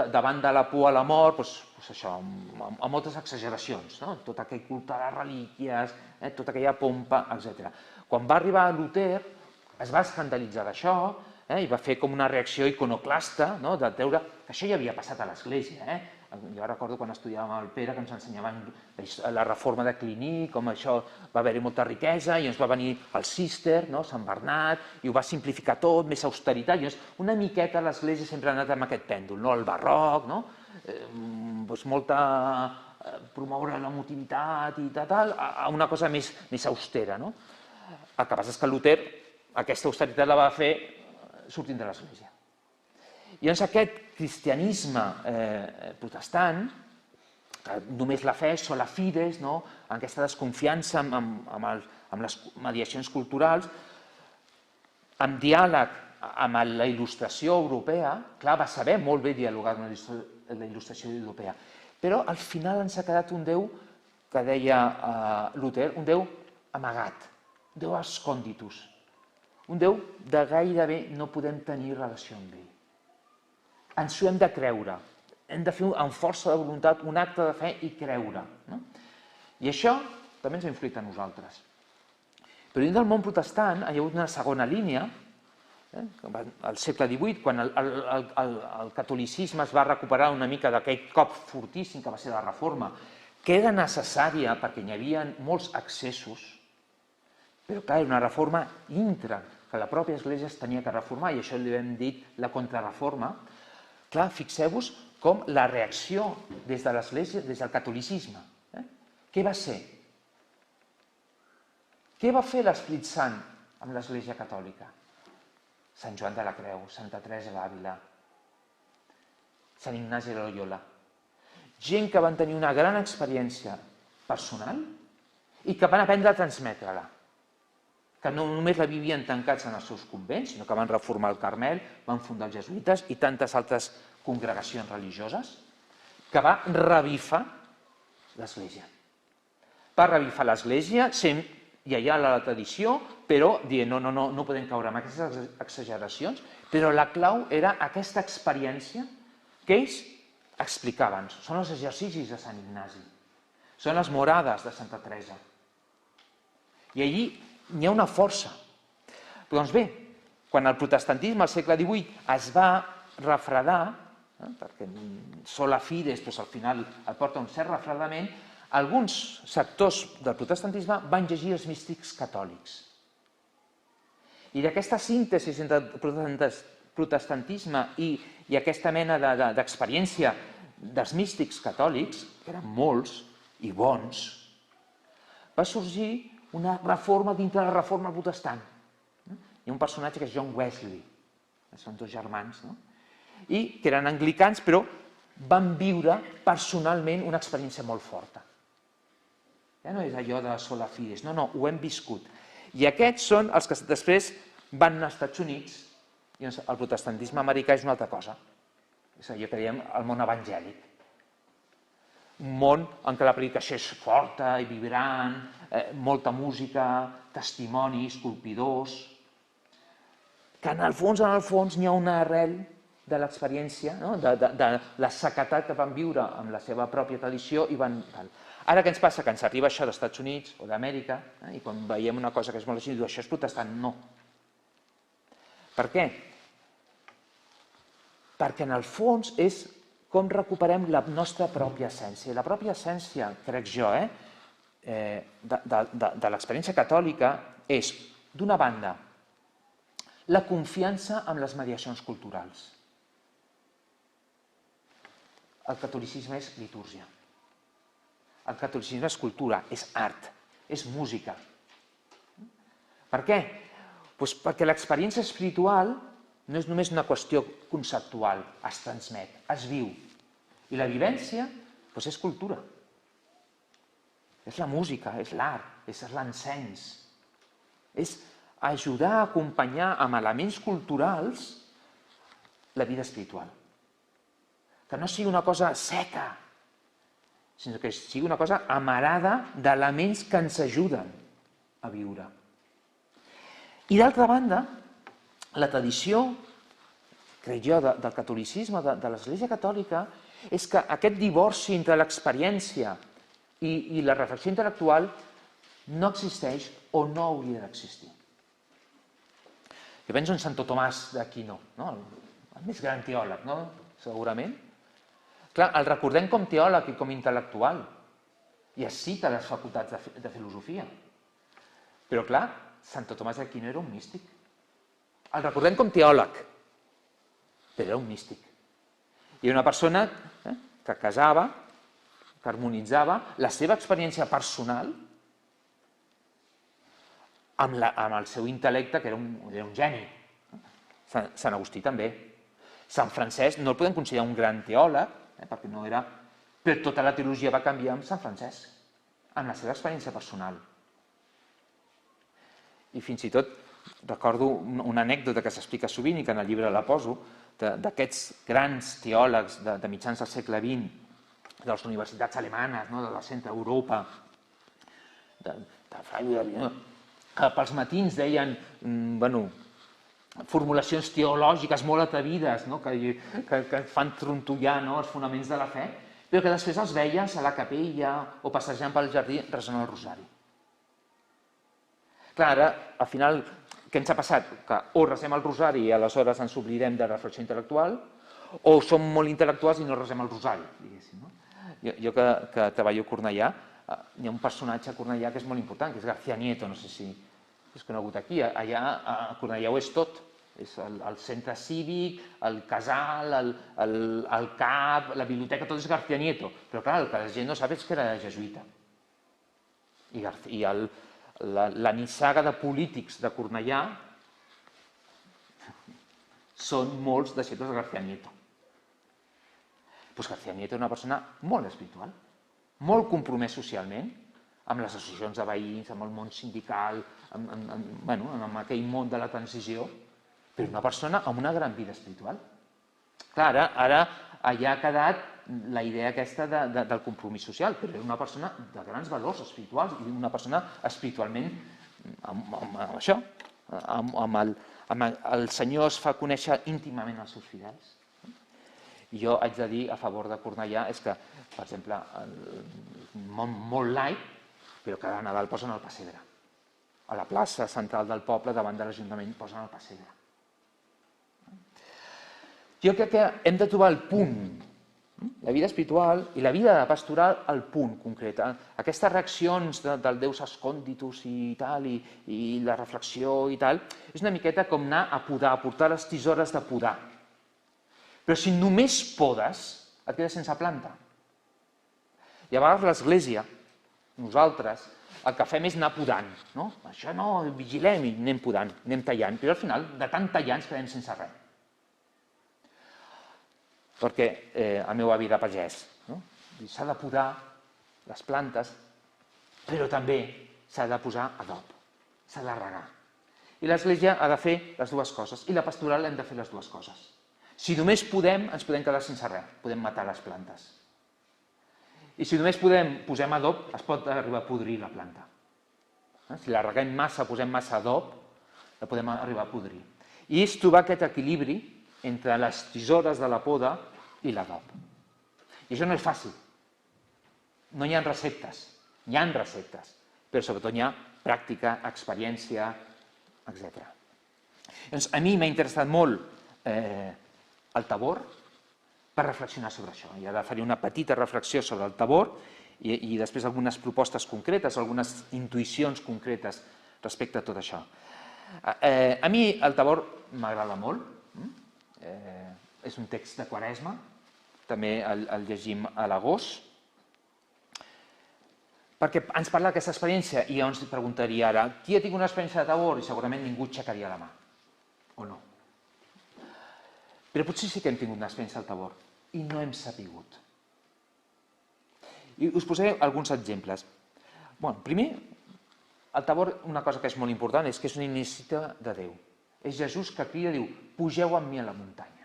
davant de la por a la mort, amb moltes exageracions, tot aquell culte a les relíquies, tota aquella pompa, etc. Quan va arribar Luter es va escandalitzar d'això i va fer com una reacció iconoclasta de treure que això ja havia passat a l'Església. Jo recordo quan estudiàvem amb el Pere que ens ensenyaven la reforma de Cluny, com això va haver-hi molta riquesa, i ens va venir el Cister, Sant Bernat, i ho va simplificar tot, més austeritat. Una miqueta l'Església sempre ha anat amb aquest pèndol, el barroc, promoure l'emotivitat i tal, a una cosa més austera. El que passa és que Luter aquesta austeritat la va fer sortint de l'Església. I llavors aquest cristianisme protestant, que només la fe, sola fides, aquesta desconfiança amb les mediacions culturals, amb diàleg amb la il·lustració europea, clar, va saber molt bé dialogar amb la il·lustració europea, però al final ens ha quedat un Déu, que deia Luter, un Déu amagat, un Déu escònditus, un Déu de gairebé no podem tenir relació amb ell. Ens ho hem de creure, hem de fer amb força de voluntat un acte de fe i creure. I això també ens ha influït a nosaltres. Però dins del món protestant hi ha hagut una segona línia, al segle XVIII, quan el catolicisme es va recuperar una mica d'aquell cop fortíssim que va ser la Reforma, que era necessària perquè hi havia molts excessos, però clar, era una reforma íntegra, que la pròpia Església es tenia que reformar, i això li hem dit la contrarreforma. Clar, fixeu-vos com la reacció des de l'Església, des del catolicisme, què va ser? Què va fer l'Esperit Sant amb l'Església catòlica? Sant Joan de la Creu, Santa Teresa d'Àvila, Sant Ignasi de Loyola. Gent que van tenir una gran experiència personal i que van aprendre a transmetre-la. que no només la vivien tancats en els seus convents, sinó que van reformar el Carmel, van fundar els jesuïtes i tantes altres congregacions religioses, que va revifar l'Església. Va revifar l'Església, i allà la tradició, però dient no podem caure en aquestes exageracions, però la clau era aquesta experiència que ells explicaven. Són els exercicis de Sant Ignasi, són les morades de Santa Teresa. I allí n'hi ha una força. Doncs bé, quan el protestantisme al segle XVIII es va refredar, perquè sola fides al final et porta un cert refredament, alguns sectors del protestantisme van llegir els místics catòlics. I d'aquesta síntesi entre protestantisme i aquesta mena d'experiència dels místics catòlics, que eren molts i bons, va sorgir una reforma dintre la reforma protestant. Hi ha un personatge que és John Wesley, són dos germans, i que eren anglicans, però van viure personalment una experiència molt forta. Ja no és allò de sola fides, no, ho hem viscut. I aquests són els que després van anar als Estats Units, i el protestantisme americà és una altra cosa. És allò que diem el món evangèlic. Un món en què la predicació és forta i vibrant, molta música, testimonis, colpidors, que en el fons n'hi ha una arrel de l'experiència, de la sequetat que van viure amb la seva pròpia tradició i van... Ara què ens passa? Que ens arriba això dels Estats Units o d'Amèrica i quan veiem una cosa que és molt així, diu això és protestant. No. Per què? Perquè en el fons és com recuperem la nostra pròpia essència. La pròpia essència, crec jo, de l'experiència catòlica és, d'una banda, la confiança en les mediacions culturals. El catolicisme és litúrgia. El catolicisme és cultura, és art, és música. Per què? Perquè l'experiència espiritual no és només una qüestió conceptual, es transmet, es viu. I la vivència és cultura. És la música, és l'art, és l'encens. És ajudar a acompanyar amb elements culturals la vida espiritual. Que no sigui una cosa seca, sinó que sigui una cosa amarada d'elements que ens ajuden a viure. I d'altra banda, la tradició, crec jo, del catolicisme, de l'Església Catòlica, és que aquest divorci entre l'experiència i la reflexió intel·lectual no existeix o no hauria d'existir. Jo penso en Santo Tomàs d'Aquino, el més gran teòleg, segurament. Clar, el recordem com teòleg i com intel·lectual, i es cita les facultats de filosofia. Però clar, Santo Tomàs d'Aquino era un místic. El recordem com teòleg, però era un místic. I una persona que casava, que harmonitzava la seva experiència personal amb el seu intel·lecte, que era un geni. Sant Agustí també. Sant Francesc no el podem considerar un gran teòleg, perquè no era... Però tota la teologia va canviar amb Sant Francesc, amb la seva experiència personal. I fins i tot recordo una anècdota que s'explica sovint i que en el llibre la poso, d'aquests grans teòlegs de mitjans del segle XX, de les universitats alemanes, de la centre Europa, de Freiburg, que pels matins deien formulacions teològiques molt atrevides, que fan trontollar els fonaments de la fe, però que després els veies a la capella o passejant pel jardí resant el rosari. Clar, ara, al final, què ens ha passat? Que o resem el rosari i aleshores ens oblidem de reflexió intel·lectual, o som molt intel·lectuals i no resem el rosari, diguéssim. Jo que treballo a Cornellà, hi ha un personatge a Cornellà que és molt important, que és García Nieto, no sé si és conegut aquí. Allà a Cornellà ho és tot. És el centre cívic, el casal, el CAP, la biblioteca, tot és García Nieto. Però clar, el que la gent no sap és que era jesuïta. I la nissaga de polítics de Cornellà són molts deixebles de García Nieto. Doncs García Nieto és una persona molt espiritual, molt compromès socialment, amb les associacions de veïns, amb el món sindical, amb aquell món de la transició, però una persona amb una gran vida espiritual. Clar, ara ja ha quedat la idea aquesta del compromís social, però era una persona de grans valors espirituals i una persona espiritualment amb això, el Senyor es fa conèixer íntimament als seus fidels. Jo haig de dir a favor de Cornellà és que, per exemple, un món molt laic, però cada Nadal posen el pessebre. A la plaça central del poble, davant de l'Ajuntament, posen el pessebre. Jo crec que hem de trobar el punt, la vida espiritual i la vida pastoral al punt concret. Aquestes reaccions del Deus escònditus i tal, i la reflexió i tal, és una miqueta com anar a podar, a portar les tisores de podar. Però si només podes, et quedes sense planta. I a vegades l'Església, nosaltres, el que fem és anar podant. Això no, vigilem i anem podant, anem tallant, però al final de tant tallar ens quedem sense res. Perquè el meu avi era pagès. S'ha de podar les plantes, però també s'ha de posar adob, s'ha de regar. I l'Església ha de fer les dues coses, i la pastoral hem de fer les dues coses. Si només podem, ens podem quedar sense res, podem matar les plantes. I si només posem adob, es pot arribar a podrir la planta. Si la reguem massa, posem massa adob, la podem arribar a podrir. I és trobar aquest equilibri entre les tisores de la poda i l'adob. I això no és fàcil. No hi ha receptes, però sobretot hi ha pràctica, experiència, etc. Doncs a mi m'ha interessat molt el Tabor per reflexionar sobre això. I ara faré una petita reflexió sobre el Tabor i després algunes propostes concretes, algunes intuïcions concretes respecte a tot això. A mi el Tabor m'agrada molt. És un text de Quaresma, també el llegim a l'agost, perquè ens parla d'aquesta experiència i llavors preguntaria ara, qui ha tingut una experiència de Tabor? I segurament ningú aixecaria la mà, o no? Però potser sí que hem tingut una experiència al Tabor i no hem sapigut. I us posaré alguns exemples. Primer, al Tabor una cosa que és molt important és que és una iniciativa de Déu. És Jesús que crida i diu, pugeu amb mi a la muntanya.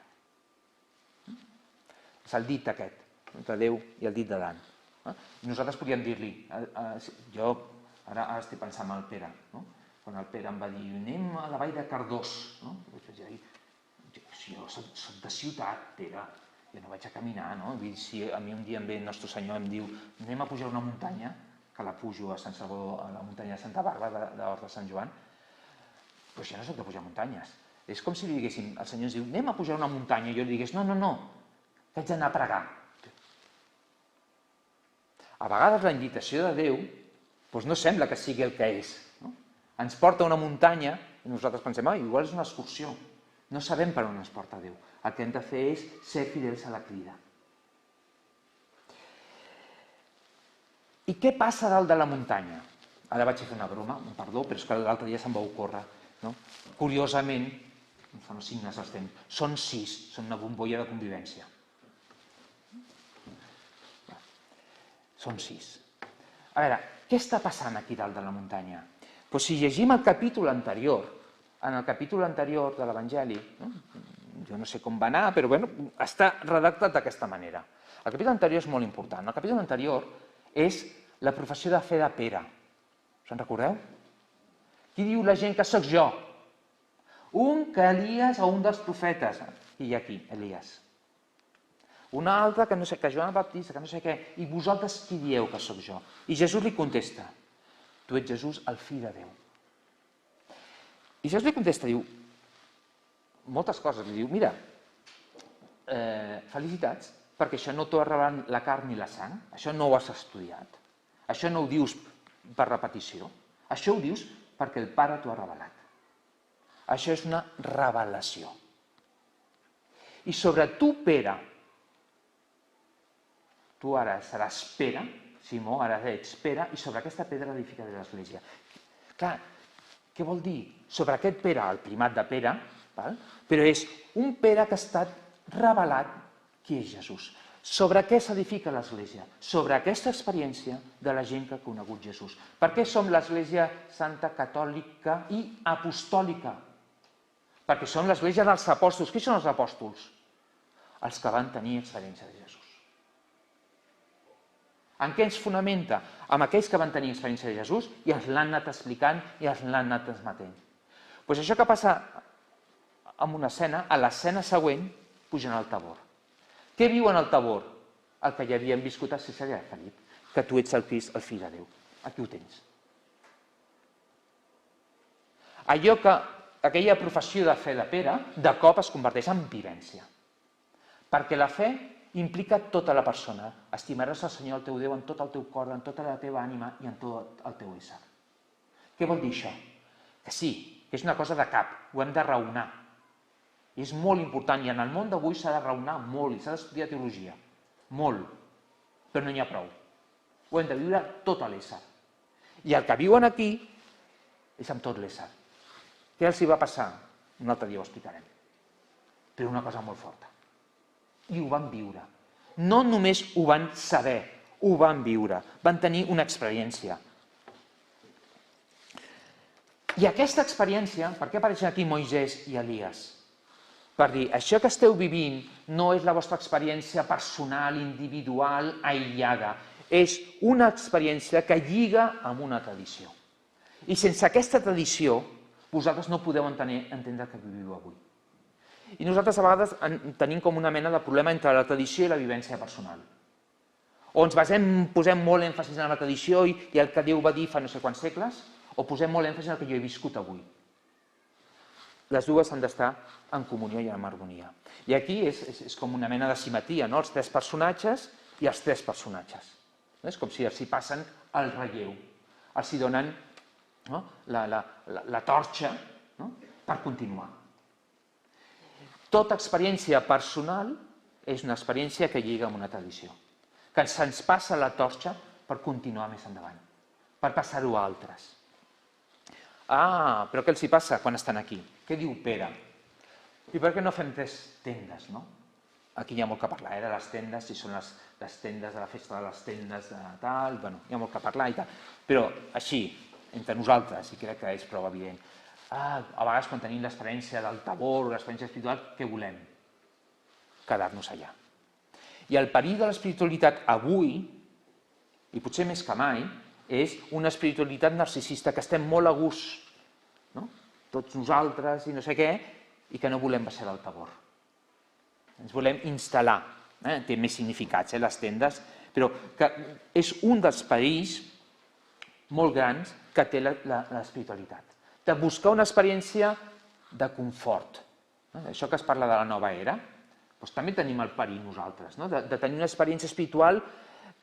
És el dit aquest, entre Déu i el dit d'Adam. I nosaltres podríem dir-li, jo ara estic pensant en el Pere, quan el Pere em va dir, anem a la vall de Cardós. Jo soc de ciutat, Pere, jo no vaig a caminar, no? Si a mi un dia em ve el nostre Senyor i em diu anem a pujar una muntanya, que la pujo a Sant Salvador, a la muntanya de Santa Bàrbara d'Hort de Sant Joan, però jo no soc de pujar muntanyes. És com si li diguéssim, el Senyor ens diu anem a pujar una muntanya, i jo li digués no, haig d'anar a pregar. A vegades la invitació de Déu no sembla que sigui el que és. Ens porta a una muntanya i nosaltres pensem, igual és una excursió. No sabem per on ens porta Déu. El que hem de fer és ser fidels a la crida. I què passa dalt de la muntanya? Ara vaig fer una broma, perdó, però és que l'altre dia se'm va ocórrer. Curiosament, són signes dels temps, són 6, són una bombolla de convivència. Són 6. A veure, què està passant aquí dalt de la muntanya? Si llegim el capítol anterior, en el capítol anterior de l'Evangeli, jo no sé com va anar, però està redactat d'aquesta manera. El capítol anterior és molt important. El capítol anterior és la professió de fe de Pere. Se'n recordeu? Qui diu la gent que sóc jo? Un que Elias o un dels profetes. Qui hi ha aquí? Elias. Un altre que no sé, que Joan Baptista, que no sé què. I vosaltres qui dieu que sóc jo? I Jesús li contesta, tu ets Jesús, el fill de Déu. I Jesús li contesta, diu, moltes coses. Li diu, mira, felicitats, perquè això no t'ho ha revelat la carn ni la sang, això no ho has estudiat, això no ho dius per repetició, això ho dius perquè el Pare t'ho ha revelat. Això és una revelació. I sobre tu, Pere, tu ara seràs Pere, Simó, ara ets Pere, i sobre aquesta pedra edificaré l'Església. Clar, què vol dir? Sobre aquest Pere, el primat de Pere, però és un Pere que ha estat revelat qui és Jesús. Sobre què s'edifica l'Església? Sobre aquesta experiència de la gent que ha conegut Jesús. Per què som l'Església Santa, Catòlica i Apostòlica? Perquè som l'Església dels apòstols. Qui són els apòstols? Els que van tenir experiència de Jesús. En què ens fonamenta? Amb aquells que van tenir experiència de Jesús i ens l'han anat explicant i ens l'han anat transmetent. Doncs això que passa en una escena, a l'escena següent pugen al Tabor. Què viu en el Tabor? El que ja havien viscut a Cesarea de Felip, que tu ets el Crist, el fill de Déu. Aquí ho tens. Allò que aquella professió de fe de Pere, de cop es converteix en vivència. Perquè la fe implica tota la persona. Estimaràs el Senyor el teu Déu en tot el teu cor, en tota la teva ànima i en tot el teu ésser. Què vol dir això? Que sí, que és una cosa de cap, ho hem de raonar. I és molt important, i en el món d'avui s'ha de raonar molt, i s'ha d'estudiar teologia, molt, però no n'hi ha prou. Ho hem de viure tot a l'ésser. I el que viuen aquí és amb tot l'ésser. Què els hi va passar? Un altre dia ho explicarem. Però una cosa molt forta. I ho van viure. No només ho van saber, ho van viure. Van tenir una experiència. I aquesta experiència, per què apareixen aquí Moisès i Elies? Per dir, això que esteu vivint no és la vostra experiència personal, individual, aïllada. És una experiència que lliga amb una tradició. I sense aquesta tradició, vosaltres no podeu entendre el que viviu avui. I nosaltres a vegades tenim com una mena de problema entre la tradició i la vivència personal. O ens posem molt èmfasis en la tradició i el que Déu va dir fa no sé quants segles, o posem molt èmfasis en el que jo he viscut avui. Les dues han d'estar en comunió i en harmonia. I aquí és com una mena de simetria, no? Els tres personatges i els tres personatges. És com si els hi passen el relleu, els hi donen la torxa per continuar. Tota experiència personal és una experiència que lliga amb una tradició, que se'ns passa la torxa per continuar més endavant, per passar-ho a altres. Ah, però què els hi passa quan estan aquí? Què diu Pere? I per què no fem tres tendes, no? Aquí hi ha molt que parlar, de les tendes, si són les tendes de la festa de les tendes de tal, bueno, hi ha molt que parlar i tal. Però així, entre nosaltres, i crec que és prou evident, a vegades quan tenim l'experiència del Tabor, l'experiència espiritual, què volem? Quedar-nos allà. I el perill de l'espiritualitat avui, i potser més que mai, és una espiritualitat narcisista, que estem molt a gust, no? Tots nosaltres i no sé què, i que no volem baixar del Tabor. Ens volem instal·lar. Té més significats, les tendes, però que és un dels perills molt grans que té l'espiritualitat. De buscar una experiència de confort. Això que es parla de la nova era, doncs també tenim el perill nosaltres, de tenir una experiència espiritual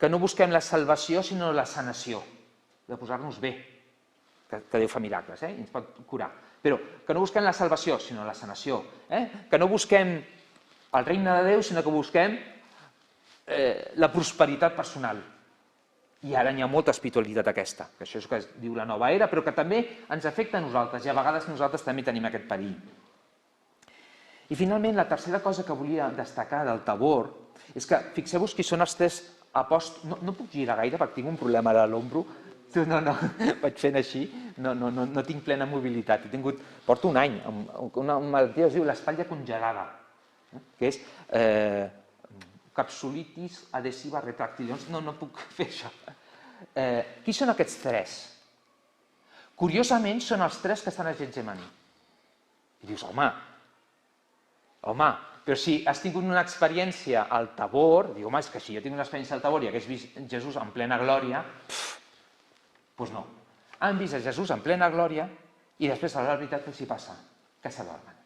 que no busquem la salvació, sinó la sanació, de posar-nos bé, que Déu fa miracles, i ens pot curar. Però que no busquem la salvació, sinó la sanació. Que no busquem el regne de Déu, sinó que busquem la prosperitat personal. I ara hi ha molta espiritualitat aquesta, que això és el que es diu la nova era, però que també ens afecta a nosaltres, i a vegades nosaltres també tenim aquest perill. I finalment, la tercera cosa que volia destacar del Tabor és que, fixeu-vos qui són els tres apòstols... No puc girar gaire perquè tinc un problema a l'ombro. No, vaig fent així, no tinc plena mobilitat. Porto un any amb una malaltia que es diu l'espatlla congelada, que és capsulitis adhesiva retràctil. No puc fer això. Qui són aquests tres? Curiosament, són els tres que estan a Getsemaní. I dius, home, però si has tingut una experiència al Tabor, diu, home, és que si jo tinc una experiència al Tabor i hagués vist Jesús en plena glòria, doncs no. Han vist a Jesús en plena glòria i després, a la veritat, què els hi passa? Que s'adormen.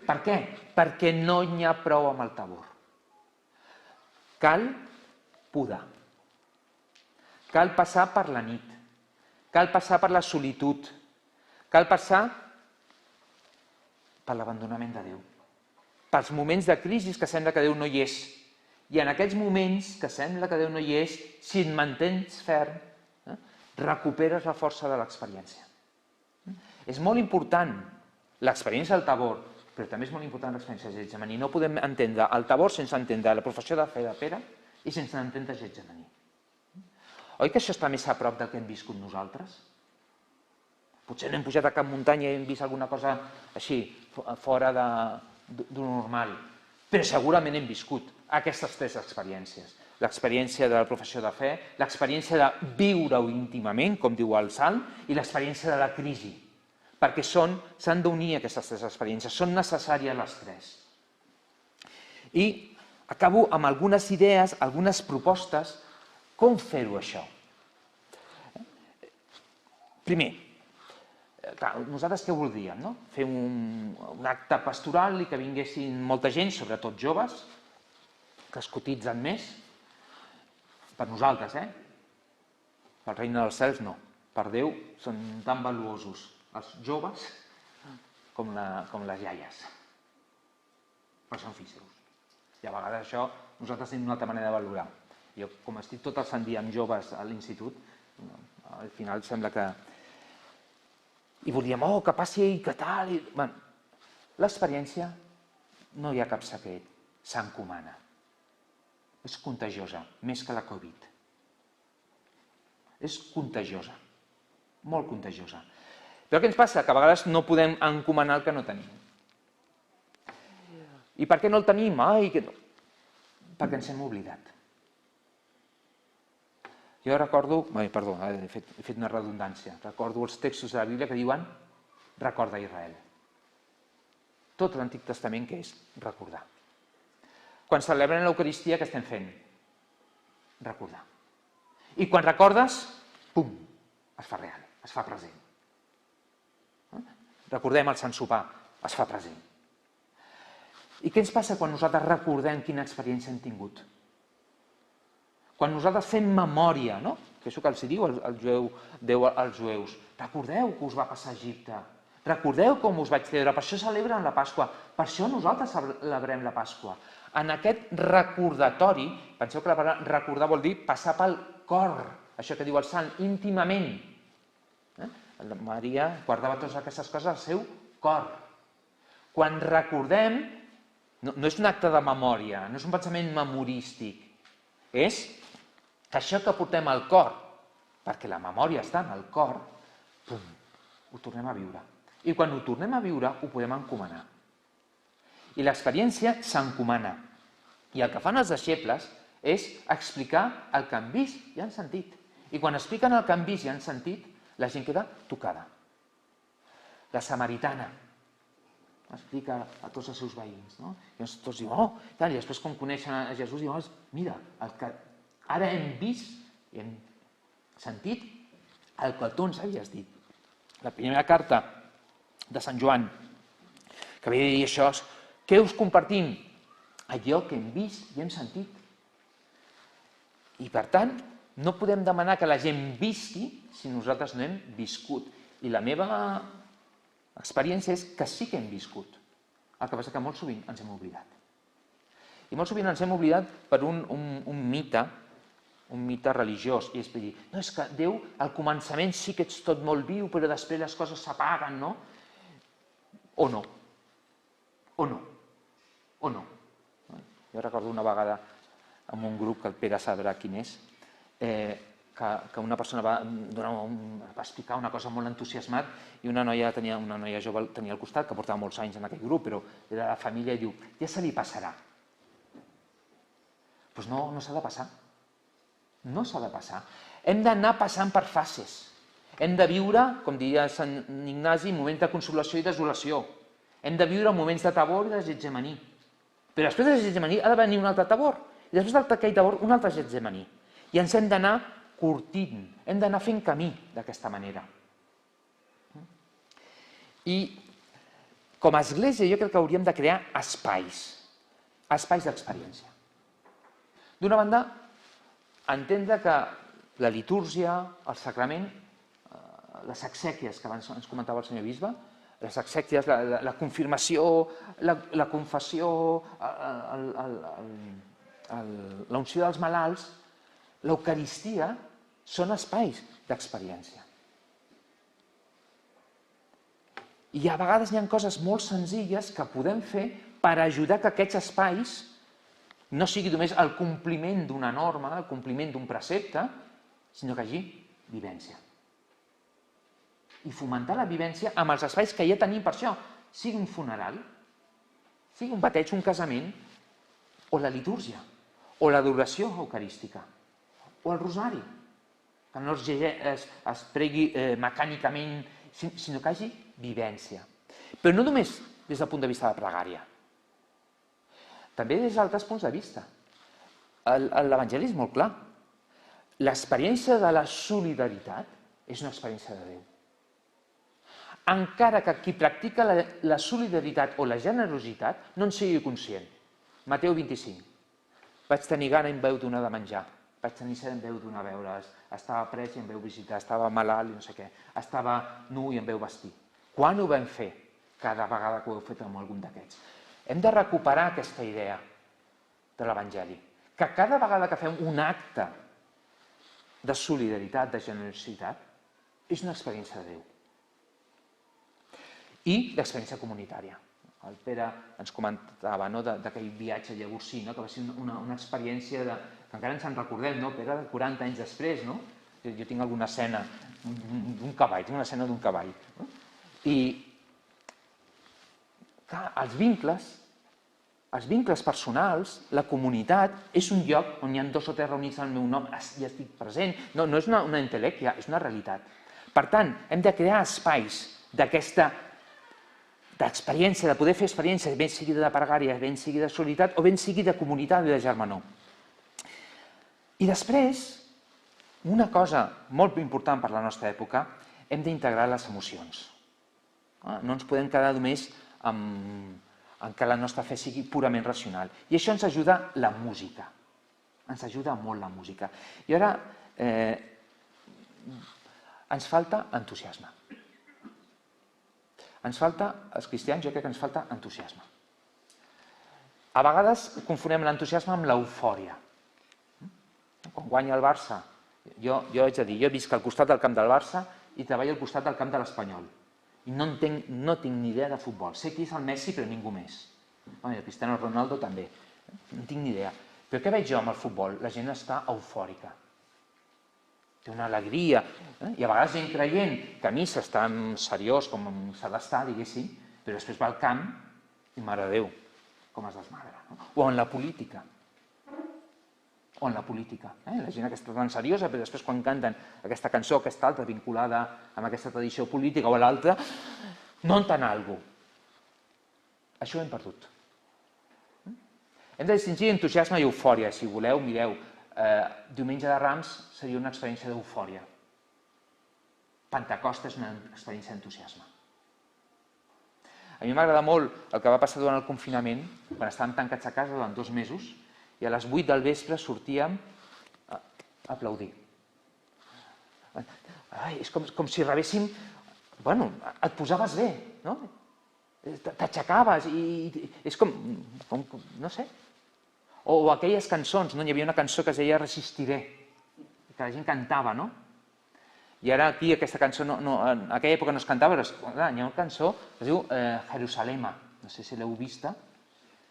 Per què? Perquè no n'hi ha prou amb el Tabor. Cal podar. Cal passar per la nit. Cal passar per la solitud. Cal passar per l'abandonament de Déu. Pels moments de crisi que sembla que Déu no hi és. I en aquells moments que sembla que Déu no hi és, si et mantens ferm, recuperes la força de l'experiència. És molt important l'experiència del Tabor, però també és molt important l'experiència de Getsemaní. No podem entendre el Tabor sense entendre la professió de fe de Pere i sense entendre Getsemaní. Oi que això està més a prop del que hem viscut nosaltres? Potser no hem pujat a cap muntanya i hem vist alguna cosa així, fora d'ho normal, però segurament hem viscut aquestes tres experiències. L'experiència de la professió de fe, l'experiència de viure-ho íntimament, com diu el Salm, i l'experiència de la crisi, perquè s'han d'unir aquestes tres experiències, són necessàries les tres. I acabo amb algunes idees, algunes propostes, com fer-ho això. Primer, nosaltres què voldríem? Fer un acte pastoral i que vinguessin molta gent, sobretot joves, que es cotitzen més, per nosaltres, pel regne dels cels no, per Déu són tan valuosos els joves com les iaies, però són fills seus. I a vegades això nosaltres tenim una altra manera de valorar. Jo, com estic tot el sant dia amb joves a l'institut, al final sembla que... I volíem, que passi i que tal... L'experiència, no hi ha cap secret, s'encomana. És contagiosa, més que la Covid. És contagiosa, molt contagiosa. Però què ens passa? Que a vegades no podem encomanar el que no tenim. I per què no el tenim? Perquè ens hem oblidat. Jo recordo, perdó, he fet una redundància, recordo els textos de la Bíblia que diuen recorda Israel. Tot l'Antic Testament que és recordar. Quan celebrem l'Eucaristia, què estem fent? Recordar. I quan recordes, pum, es fa real, es fa present. Recordem el Sant Sopar, es fa present. I què ens passa quan nosaltres recordem quina experiència hem tingut? Quan nosaltres fem memòria, no? Que és el que els diu Déu als jueus. Recordeu que us va passar a Egipte. Recordeu com us vaig treure. Per això celebren la Pasqua. Per això nosaltres celebrem la Pasqua. En aquest recordatori, penseu que la paraula recordar vol dir passar pel cor, això que diu el sant, íntimament. Maria guardava totes aquestes coses al seu cor. Quan recordem, no és un acte de memòria, no és un pensament memorístic, és que això que portem al cor, perquè la memòria està en el cor, ho tornem a viure. I quan ho tornem a viure, ho podem encomanar. I l'experiència s'encomana. I el que fan els deixebles és explicar el que han vist i han sentit. I quan expliquen el que han vist i han sentit, la gent queda tocada. La samaritana explica a tots els seus veïns, no? I tots diuen, i després quan coneixen a Jesús diuen, mira, el que ara hem vist i hem sentit el que tu ens havies dit. La primera carta de Sant Joan, que ve a dir això, què us compartim? Allò que hem vist i hem sentit. I per tant, no podem demanar que la gent visqui si nosaltres no hem viscut. I la meva experiència és que sí que hem viscut. El que passa és que molt sovint ens hem oblidat. I molt sovint ens hem oblidat per un mite religiós. I és dir, no, és que Déu, al començament sí que ets tot molt viu, però després les coses s'apaguen, no? O no. O no. O no. Jo recordo una vegada en un grup que el Pere sabrà quin és, que una persona va explicar una cosa molt entusiasmat i una noia jove tenia al costat, que portava molts anys en aquell grup, però era la família, i diu, ja se li passarà. Doncs no s'ha de passar. No s'ha de passar. Hem d'anar passant per fases. Hem de viure, com diria Sant Ignasi, moments de consolació i desolació. Hem de viure moments de Tabor i de Getsemaní. Però després de Getsemaní ha de venir un altre Tabor. I després d'aquell Tabor, un altre Getsemaní. I ens hem d'anar curtint, hem d'anar fent camí d'aquesta manera. I com a església jo crec que hauríem de crear espais d'experiència. D'una banda, entendre que la litúrgia, el sacrament, les exèquies que abans ens comentava el senyor bisbe, les exèquies, la confirmació, la confessió, l'unció dels malalts, l'Eucaristia són espais d'experiència. I a vegades hi ha coses molt senzilles que podem fer per ajudar que aquests espais no sigui només el compliment d'una norma, el compliment d'un precepte, sinó que hi hagi vivència. I fomentar la vivència amb els espais que ja tenim per això, sigui un funeral, sigui un bateig, un casament, o la litúrgia, o l'adoració eucarística, o el rosari, que no es pregui mecànicament, sinó que hi hagi vivència. Però no només des del punt de vista de la pregària, també des d'altres punts de vista. L'Evangeli és molt clar. L'experiència de la solidaritat és una experiència de Déu. Encara que qui practica la solidaritat o la generositat no en sigui conscient. Mateu 25. Vaig tenir gana i em veu donar de menjar. Vaig tenir set i em veu donar a beure. Estava pres i em veu visitar. Estava malalt i no sé què. Estava nu i em veu vestir. Quan ho vam fer? Cada vegada que ho heu fet amb algun d'aquests. Hem de recuperar aquesta idea de l'Evangeli. Que cada vegada que fem un acte de solidaritat, de generositat, és una experiència de Déu. I l'experiència comunitària. El Pere ens comentava d'aquell viatge a Llavorsí, que va ser una experiència que encara ens en recordem, Pere, de 40 anys després. Jo tinc alguna escena d'un cavall, tinc una escena d'un cavall. I els vincles personals, la comunitat, és un lloc on hi ha 2 o 3 reunits al meu nom, ja estic present. No és una entelèquia, és una realitat. Per tant, hem de crear espais d'aquesta d'experiència, de poder fer experiències, ben sigui de pregària, ben sigui de solidaritat o ben sigui de comunitat i de germanor. I després, una cosa molt important per la nostra època, hem d'integrar les emocions. No ens podem quedar només en que la nostra fe sigui purament racional. I això ens ajuda la música. Ens ajuda molt la música. I ara ens falta entusiasme. Ens falta, als cristians, jo crec que ens falta entusiasme. A vegades confonem l'entusiasme amb l'eufòria. Quan guanya el Barça, jo haig de dir, jo visc al costat del camp del Barça i treballo al costat del camp de l'Espanyol. I no tinc ni idea de futbol. Sé qui és el Messi, però ningú més. El Cristiano Ronaldo també. No tinc ni idea. Però què veig jo amb el futbol? La gent està eufòrica. Té una alegria. I a vegades gent creient que a missa està seriós, com s'ha d'estar, diguéssim, però després va al camp i, mare de Déu, com es desmadra. O en la política. La gent aquesta tan seriosa, però després quan canten aquesta cançó, aquesta altra, vinculada amb aquesta tradició política o l'altra, no entenen alguna cosa. Això ho hem perdut. Hem de distingir entusiasme i eufòria. Si voleu, mireu, Diumenge de Rams seria una experiència d'eufòria. Pentecosta és una experiència d'entusiasme. A mi m'agrada molt el que va passar durant el confinament, quan estàvem tancats a casa durant 2 mesos, i a les 8 del vespre sortíem a aplaudir. És com si rebéssim... Bueno, et posaves bé, no? T'aixecaves i és com... no sé. O aquelles cançons, no? Hi havia una cançó que es deia Resistiré, que la gent cantava, no? I ara aquí aquesta cançó, en aquella època no es cantava, però hi ha una cançó que es diu Jerusalema, no sé si l'heu vista,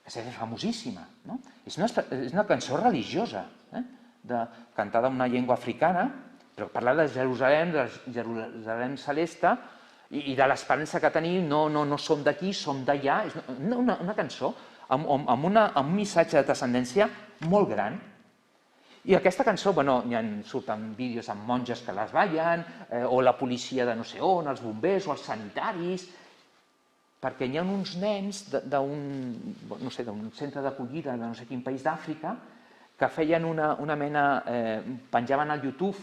que és famosíssima, no? És una cançó religiosa, cantada en una llengua africana, però parla de Jerusalem celeste i de l'esperança que tenim, no som d'aquí, som d'allà. És una cançó amb un missatge de transcendència molt gran. I aquesta cançó, surten vídeos amb monges que les ballen, o la policia de no sé on, els bombers o els sanitaris, perquè hi ha uns nens d'un centre d'acollida de no sé quin país d'Àfrica que feien una mena, penjaven al YouTube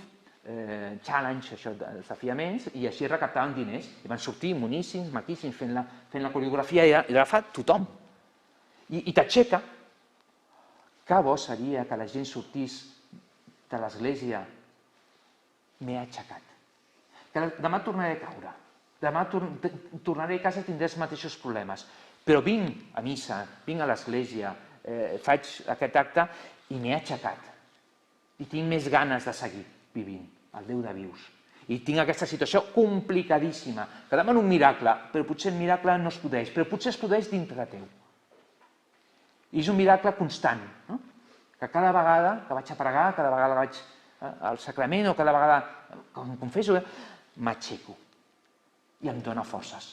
challenge, això, desafiaments, i així recaptaven diners. I van sortir moníssims, maquíssims, fent la coreografia, i l'ha fet tothom. I t'aixeca. Que bo seria que la gent sortís de l'església m'he aixecat. Que demà tornaré a caure. Demà tornaré a casa i tindré els mateixos problemes. Però vinc a missa, vinc a l'església, faig aquest acte i m'he aixecat. I tinc més ganes de seguir vivint, el Déu de vius. i tinc aquesta situació complicadíssima, que demano un miracle, però potser el miracle no es produeix, però potser es produeix dintre teu. I és un miracle constant, no? Que cada vegada que vaig a pregar, cada vegada que vaig al sacrament o cada vegada que em confesso, m'aixeco i em dóna forces.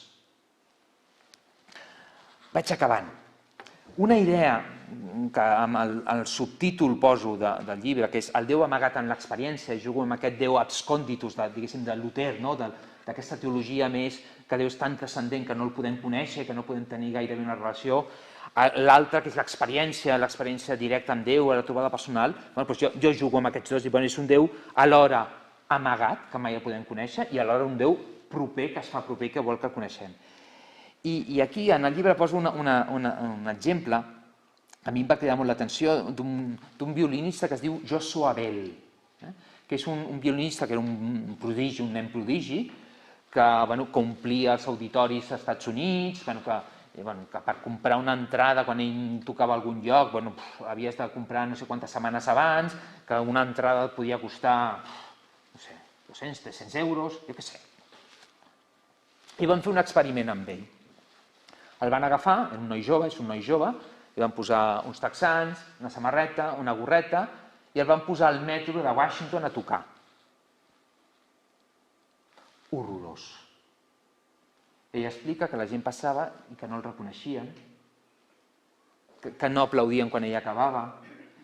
Vaig acabant. Una idea que amb el subtítol poso del llibre, que és el Déu amagat en l'experiència, i jugo amb aquest Déu absconditus, diguéssim, de Luter, d'aquesta teologia més que Déu és tan transcendent que no el podem conèixer, que no podem tenir gairebé una relació. L'altre, que és l'experiència directa amb Déu, la trobada personal, jo jugo amb aquests dos, i és un Déu alhora amagat, que mai el podem conèixer, i alhora un Déu proper, que es fa proper, que vol que el coneixem. I aquí, en el llibre, poso un exemple, a mi em va cridar molt l'atenció, d'un violinista que es diu Joshua Bell, que és un violinista que era un prodigi, un nen prodigi, que omplia els auditoris als Estats Units, que per comprar una entrada quan ell tocava a algun lloc havies de comprar no sé quantes setmanes abans, que una entrada et podia costar, no sé, 200, 300 euros, jo què sé. I van fer un experiment amb ell. El van agafar, era un noi jove, és un noi jove, li van posar uns texans, una samarreta, una gorreta, i el van posar al metro de Washington a tocar. Horrorós. Ell explica que la gent passava i que no el reconeixien, que no aplaudien quan ell acabava,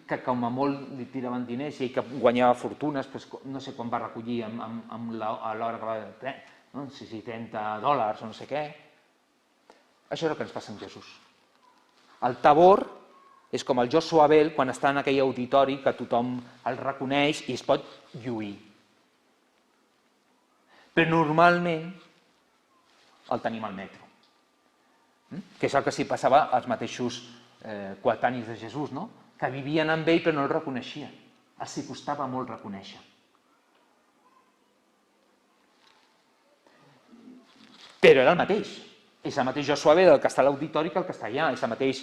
que com a molt li tiraven diners i ell que guanyava fortunes, no sé quan va recollir a l'hora que va de $30 o no sé què. Això és el que ens passa amb Jesús. El Tabor és com el Joshua Bell quan està en aquell auditori que tothom el reconeix i es pot lluir. Però normalment el tenim al metro, que és el que s'hi passava als mateixos coetanis de Jesús, que vivien amb ell però no el reconeixien. Els hi costava molt reconèixer. Però era el mateix. És el mateix Joshua Bell, el que està a l'auditori, que el que està allà. És el mateix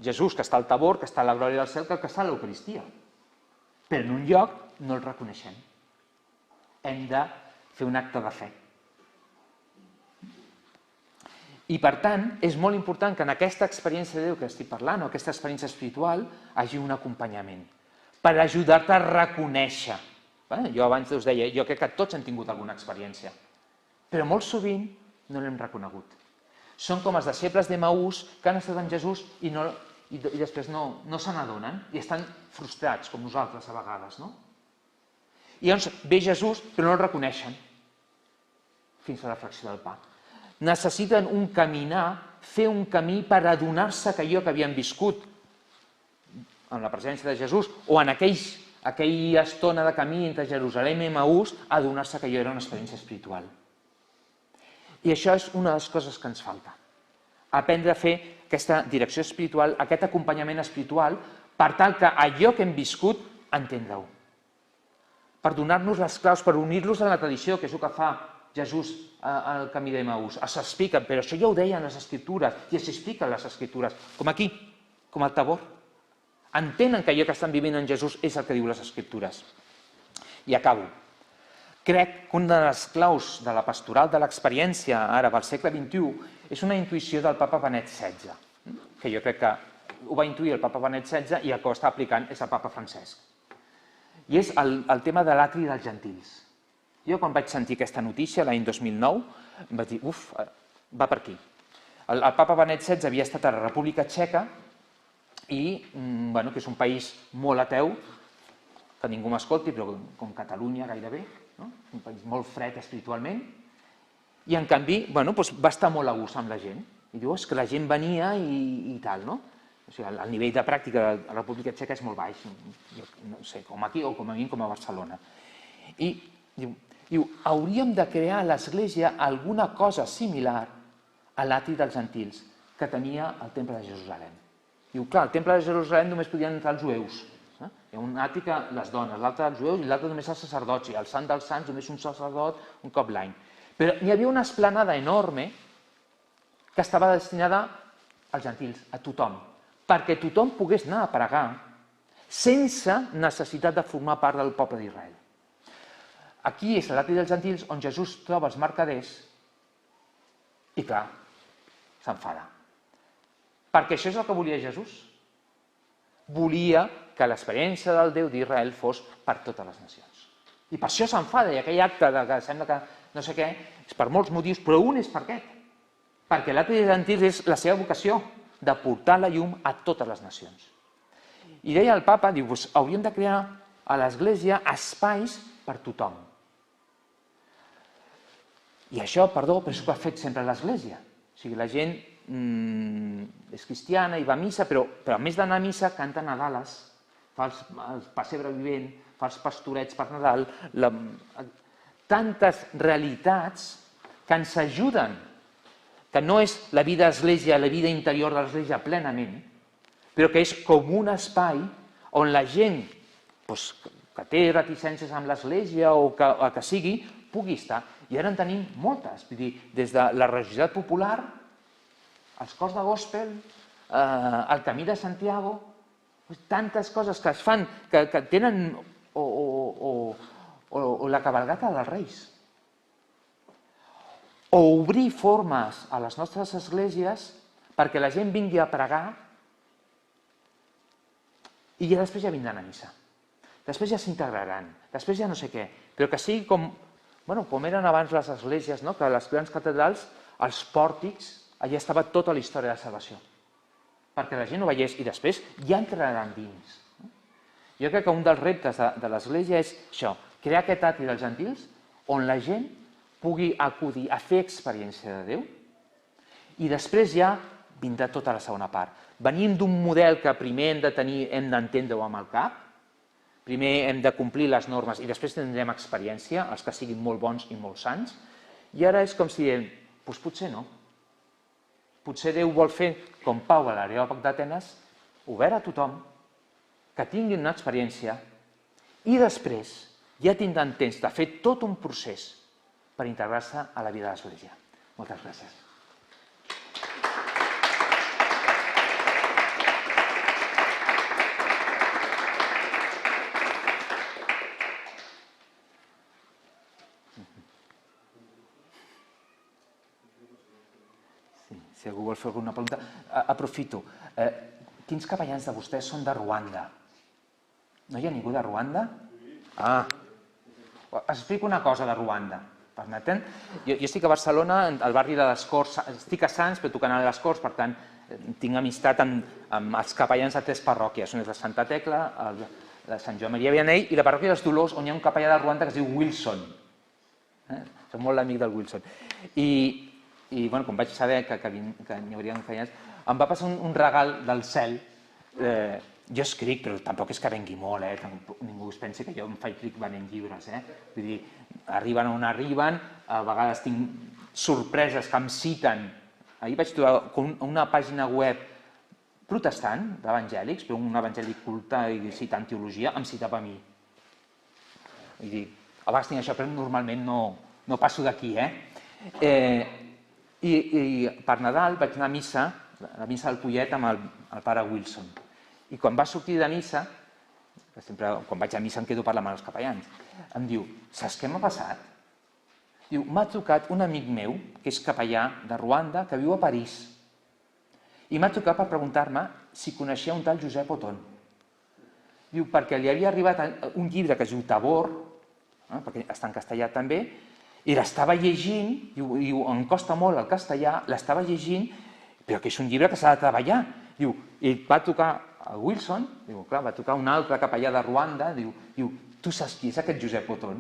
Jesús, que està al Tabor, que està a la glòria del cel, que el que està a l'Eucaristia. Però en un lloc no el reconeixem. Hem de fer un acte de fe. I, per tant, és molt important que en aquesta experiència de Déu que estic parlant, o aquesta experiència espiritual, hi hagi un acompanyament per ajudar-te a reconèixer. Jo abans us deia, jo crec que tots hem tingut alguna experiència, però molt sovint no l'hem reconegut. Són com els deixebles d'Emaús que han estat amb Jesús i després no se n'adonen i estan frustrats, com nosaltres a vegades. I llavors ve Jesús però no el reconeixen fins a la fracció del pa. Necessiten un caminar, fer un camí per adonar-se que allò que havien viscut en la presència de Jesús o en aquella estona de camí entre Jerusalem i Emaús, adonar-se que allò era una experiència espiritual. I això és una de les coses que ens falta. Aprendre a fer aquesta direcció espiritual, aquest acompanyament espiritual, per tal que allò que hem viscut, entendre-ho. Per donar-nos les claus, per unir-los a la tradició, que és el que fa Jesús al camí d'Emaús. S'explica, però això ja ho deien les Escriptures, ja s'expliquen les Escriptures, com aquí, com al Tabor. Entenen que allò que estan vivint en Jesús és el que diu les Escriptures. I acabo. Crec que una de les claus de la pastoral de l'experiència, ara, pel segle XXI, és una intuïció del papa Benet XVI, que jo crec que ho va intuir el papa Benet XVI i el que ho està aplicant és el papa Francesc. I és el tema de l'atri dels gentils. Jo, quan vaig sentir aquesta notícia, l'any 2009, em vaig dir, va per aquí. El papa Benet XVI havia estat a la República Txeca i, que és un país molt ateu, que ningú m'escolti, però com Catalunya gairebé, un país molt fred espiritualment, i en canvi va estar molt a gust amb la gent. I diu, és que la gent venia i tal, no? O sigui, el nivell de pràctica de la República Txeca és molt baix, no sé, com aquí o com a mínim com a Barcelona. I diu, hauríem de crear a l'Església alguna cosa similar a l'atri dels gentils que tenia el Temple de Jerusalem. Diu, clar, al Temple de Jerusalem només podien entrar els jueus. Hi ha un atri que les dones, l'altre els jueus i l'altre només els sacerdots, i el sant dels sants només un sacerdot un cop l'any. Però hi havia una esplanada enorme que estava destinada als gentils, a tothom, perquè tothom pogués anar a pregar sense necessitat de formar part del poble d'Israel. aquí és l'atri dels gentils on Jesús troba els mercaders i, clar, s'enfada. Perquè això és el que volia Jesús. Volia que l'experiència del Déu d'Israel fos per totes les nacions. I per això s'enfada, i aquell acte que sembla que no sé què, és per molts motius, però un és per aquest. Perquè l'atri dels gentils és la seva vocació, de portar la llum a totes les nacions. I deia el papa, diu, hauríem de crear a l'Església espais per tothom. I això, perdó, però és el que ha fet sempre l'Església. O sigui, la gent és cristiana i va a missa, però a més d'anar a missa canta Nadales, fa el pessebre vivent, fa els pastorets per Nadal, tantes realitats que ens ajuden, que no és la vida església, la vida interior de l'església plenament, però que és com un espai on la gent que té reticències amb l'església o que sigui, pugui estar. I ara en tenim moltes, vull dir, des de la religiositat popular, els cors de gospel, el camí de Santiago, tantes coses que es fan, que tenen, o la cabalgata dels Reis. O obrir formes a les nostres esglésies perquè la gent vingui a pregar i després ja vindran a missa. Després ja s'integraran, després ja no sé què, però que sigui com eren abans les esglésies, que a les grans catedrals, els pòrtics, allà estava tota la història de la salvació, perquè la gent ho veiés i després ja entraran dins. Jo crec que un dels reptes de l'Església és això, crear aquest atri dels gentils on la gent pugui acudir a fer experiència de Déu i després ja vindrà tota la segona part. Venim d'un model que primer hem d'entendre-ho amb el cap, primer hem de complir les normes i després tindrem experiència, els que siguin molt bons i molt sants, i ara és com si diem, doncs potser no. Potser Déu vol fer com Pau a l'Areòpag d'Atenes, obert a tothom, que tinguin una experiència i després ja tindran temps de fer tot un procés per integrar-se a la vida de l'Església. Moltes gràcies. Si algú vol fer alguna pregunta, aprofito. Quins capellans de vostès són de Ruanda? No hi ha ningú de Ruanda? Ah, explico una cosa de Ruanda. Permeten? Jo estic a Barcelona, al barri de les Corts, estic a Sants, però tocant a les Corts, per tant, tinc amistat amb els capellans de 3 parròquies. Una és la Santa Tecla, la Sant Joan Maria Vianney, i la parròquia dels Dolors, on hi ha un capellà de Ruanda que es diu Wilson. Soc molt l'amic del Wilson. I quan vaig saber que n'hi hauria capellans, em va passar un regal del cel. Jo escric, però tampoc és que vengui molt, ningú es pensi que jo em faig ric venent llibres. Vull dir, arriben on arriben, a vegades tinc sorpreses que em citen. Ahir vaig trobar una pàgina web protestant, d'evangèlics, però un evangèlic culte i citant teologia, em citava a mi. Vull dir, a vegades tinc això, però normalment no passo d'aquí. I per Nadal vaig anar a missa, la missa del Pollet amb el pare Wilson. I quan va sortir de missa, que sempre quan vaig a missa em quedo parlant amb els capellans, em diu, saps què m'ha passat? Diu, m'ha trucat un amic meu, que és capellà de Ruanda, que viu a París, i m'ha trucat per preguntar-me si coneixia un tal Josep Oton. Diu, perquè li havia arribat un llibre que es diu Tabor, perquè està en castellà també, i l'estava llegint, diu, em costa molt el castellà, l'estava llegint, però que és un llibre que s'ha de treballar. Diu, i va trucar a Wilson, diu, clar, va trucar un altre capellà de Ruanda, diu, tu saps qui és aquest Josep Oton?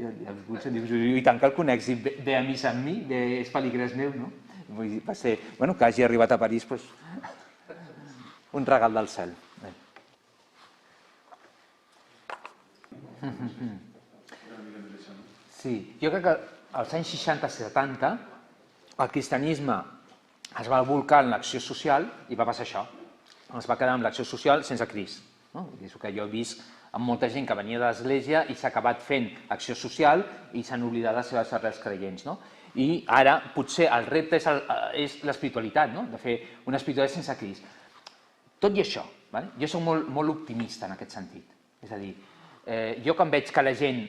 I el Wilson diu, i tant que el conec, ve a missa amb mi, és feligrès meu, no? Va ser, bueno, que hagi arribat a París, doncs, un regal del cel. Sí, jo crec que als anys 60-70 el cristianisme es va volcar en l'acció social i va passar això. Es va quedar amb l'acció social sense Crist. És el que jo he vist amb molta gent que venia de l'Església i s'ha acabat fent acció social i s'han oblidat de les seves arrels creients. I ara potser el repte és l'espiritualitat, de fer una espiritualitat sense Crist. Tot i això, jo soc molt optimista en aquest sentit. És a dir, jo quan veig que la gent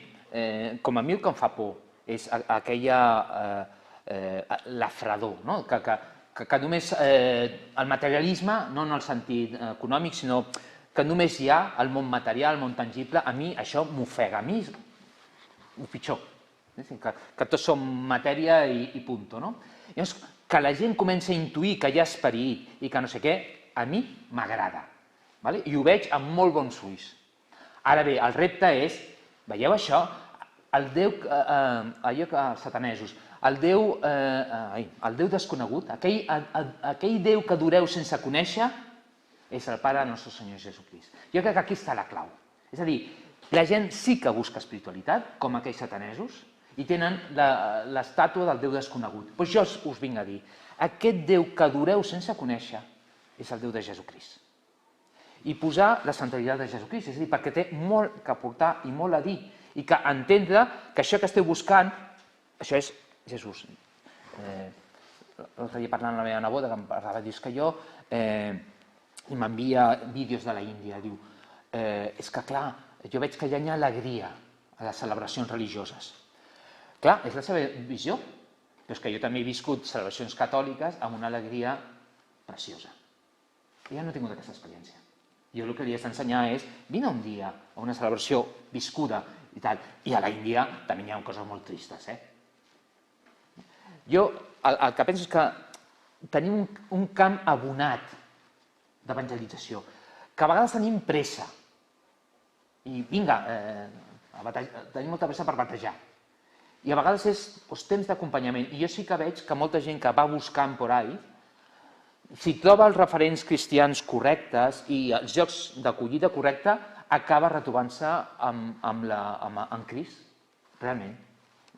com a mi el que em fa por és aquella la fredor, que només el materialisme, no en el sentit econòmic, sinó que només hi ha el món material, el món tangible, a mi això m'ofega, a mi és el pitjor, que tots som matèria i punt. Llavors, que la gent comença a intuir que hi ha esperit i que no sé què, a mi m'agrada, i ho veig amb molt bons ulls. Ara bé, el repte és, veieu això, el déu, allò que els satanesos, el déu desconegut, aquell déu que adoreu sense conèixer, és el Pare nostre Senyor Jesucrist. Jo crec que aquí està la clau. És a dir, la gent sí que busca espiritualitat, com aquells satanesos, i tenen l'estàtua del Déu desconegut. Doncs jo us vinc a dir, aquest Déu que adoreu sense conèixer és el Déu de Jesucrist. I posar la centralitat de Jesucrist, és a dir, perquè té molt que aportar i molt a dir, i que entendre que això que esteu buscant, això és Jesús. L'altre dia parlant amb la meva neboda, que em parlava, dius que jo, i m'envia vídeos de la Índia, diu, és que clar, jo veig que hi ha alegria a les celebracions religioses. Clar, és la seva visió, però és que jo també he viscut celebracions catòliques amb una alegria preciosa. Jo no he tingut aquesta experiència. Jo el que li he d'ensenyar és, vine un dia a una celebració viscuda i tal, i a la Índia també hi ha coses molt tristes. Jo el que penso és que tenim un camp abonat d'evangelització, que a vegades tenim pressa, i vinga, tenim molta pressa per batejar. I a vegades és temps d'acompanyament. I jo sí que veig que molta gent que va buscant por ahí, si troba els referents cristians correctes i els llocs d'acollida correcta, acaba retrobant-se amb Crist, realment,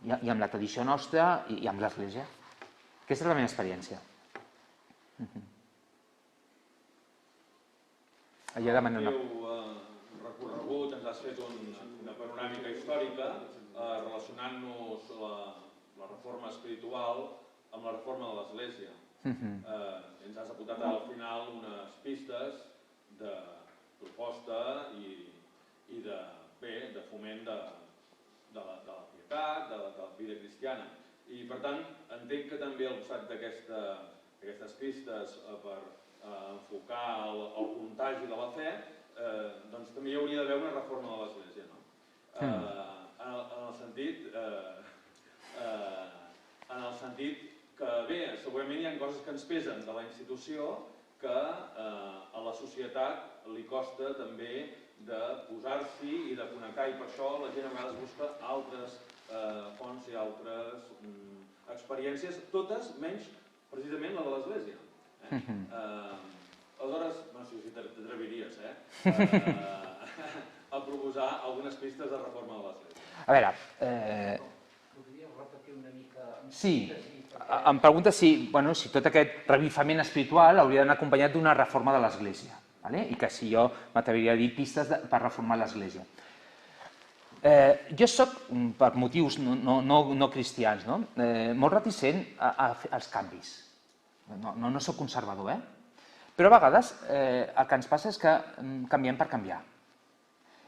i amb la tradició nostra i amb l'Església. Aquesta és la meva experiència. Allà demanen una... Recorregut, ens has fet una panoràmica històrica relacionant-nos la reforma espiritual amb la reforma de l'Església. Ens has apuntat al final unes pistes de proposta i de foment de la pietat, de la vida cristiana. I per tant, entenc que també al costat d'aquestes pistes per enfocar el contagi de la fe, doncs també hi hauria d'haver una reforma de l'Església, no? En el sentit que, bé, segurament hi ha coses que ens pesen de la institució que a la societat li costa també de posar-s'hi i de connectar, i per això la gent a vegades busca altres fonts i altres experiències, totes menys precisament la de l'Església. Aleshores, no sé si t'atreviries a proposar algunes pistes de reforma de l'Església. A veure... Podríeu repetir una mica... Sí, em pregunta si tot aquest revifament espiritual hauria d'anar acompanyat d'una reforma de l'Església, i que si jo m'atreviria a dir pistes per reformar l'Església. Jo soc, per motius no cristians, molt reticent als canvis. No soc conservador, però a vegades el que ens passa és que canviem per canviar.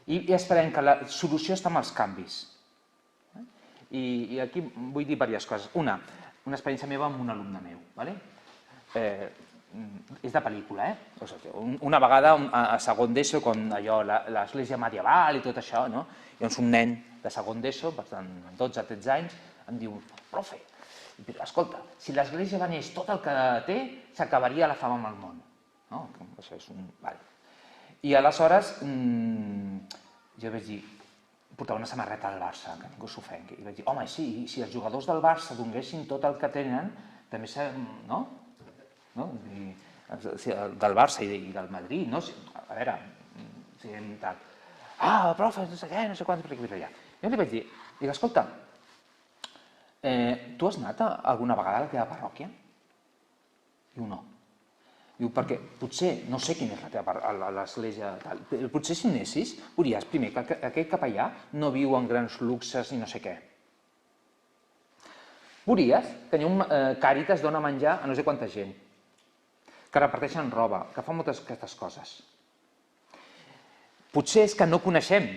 I esperem que la solució està en els canvis. I aquí vull dir diverses coses. Una experiència meva amb un alumne meu. És de pel·lícula, Una vegada a segon d'ESO, quan l'església medieval i tot això, llavors un nen de segon d'ESO, per tant, 12-13 anys, em diu, profe, escolta, si l'església venés tot el que té, s'acabaria la fam amb el món. Això és un... I aleshores jo vaig dir, portava una samarreta del Barça, que ningú s'ofengui, i vaig dir, home, sí, si els jugadors del Barça donguessin tot el que tenen, també no? Del Barça i del Madrid, no? A veure, profe, no sé què, no sé quants, per aquí, per allà. Jo li vaig dir, escolta, tu has anat alguna vegada a la teva parròquia? Diu, no. Diu, perquè potser, no sé quina és la teva l'església, potser si anessis, veuries, primer, que aquell capellà no viu en grans luxes i no sé què. Veuries que Càritas dona menjar a no sé quanta gent, que reparteixen roba, que fan moltes d'aquestes coses. Potser és que no coneixem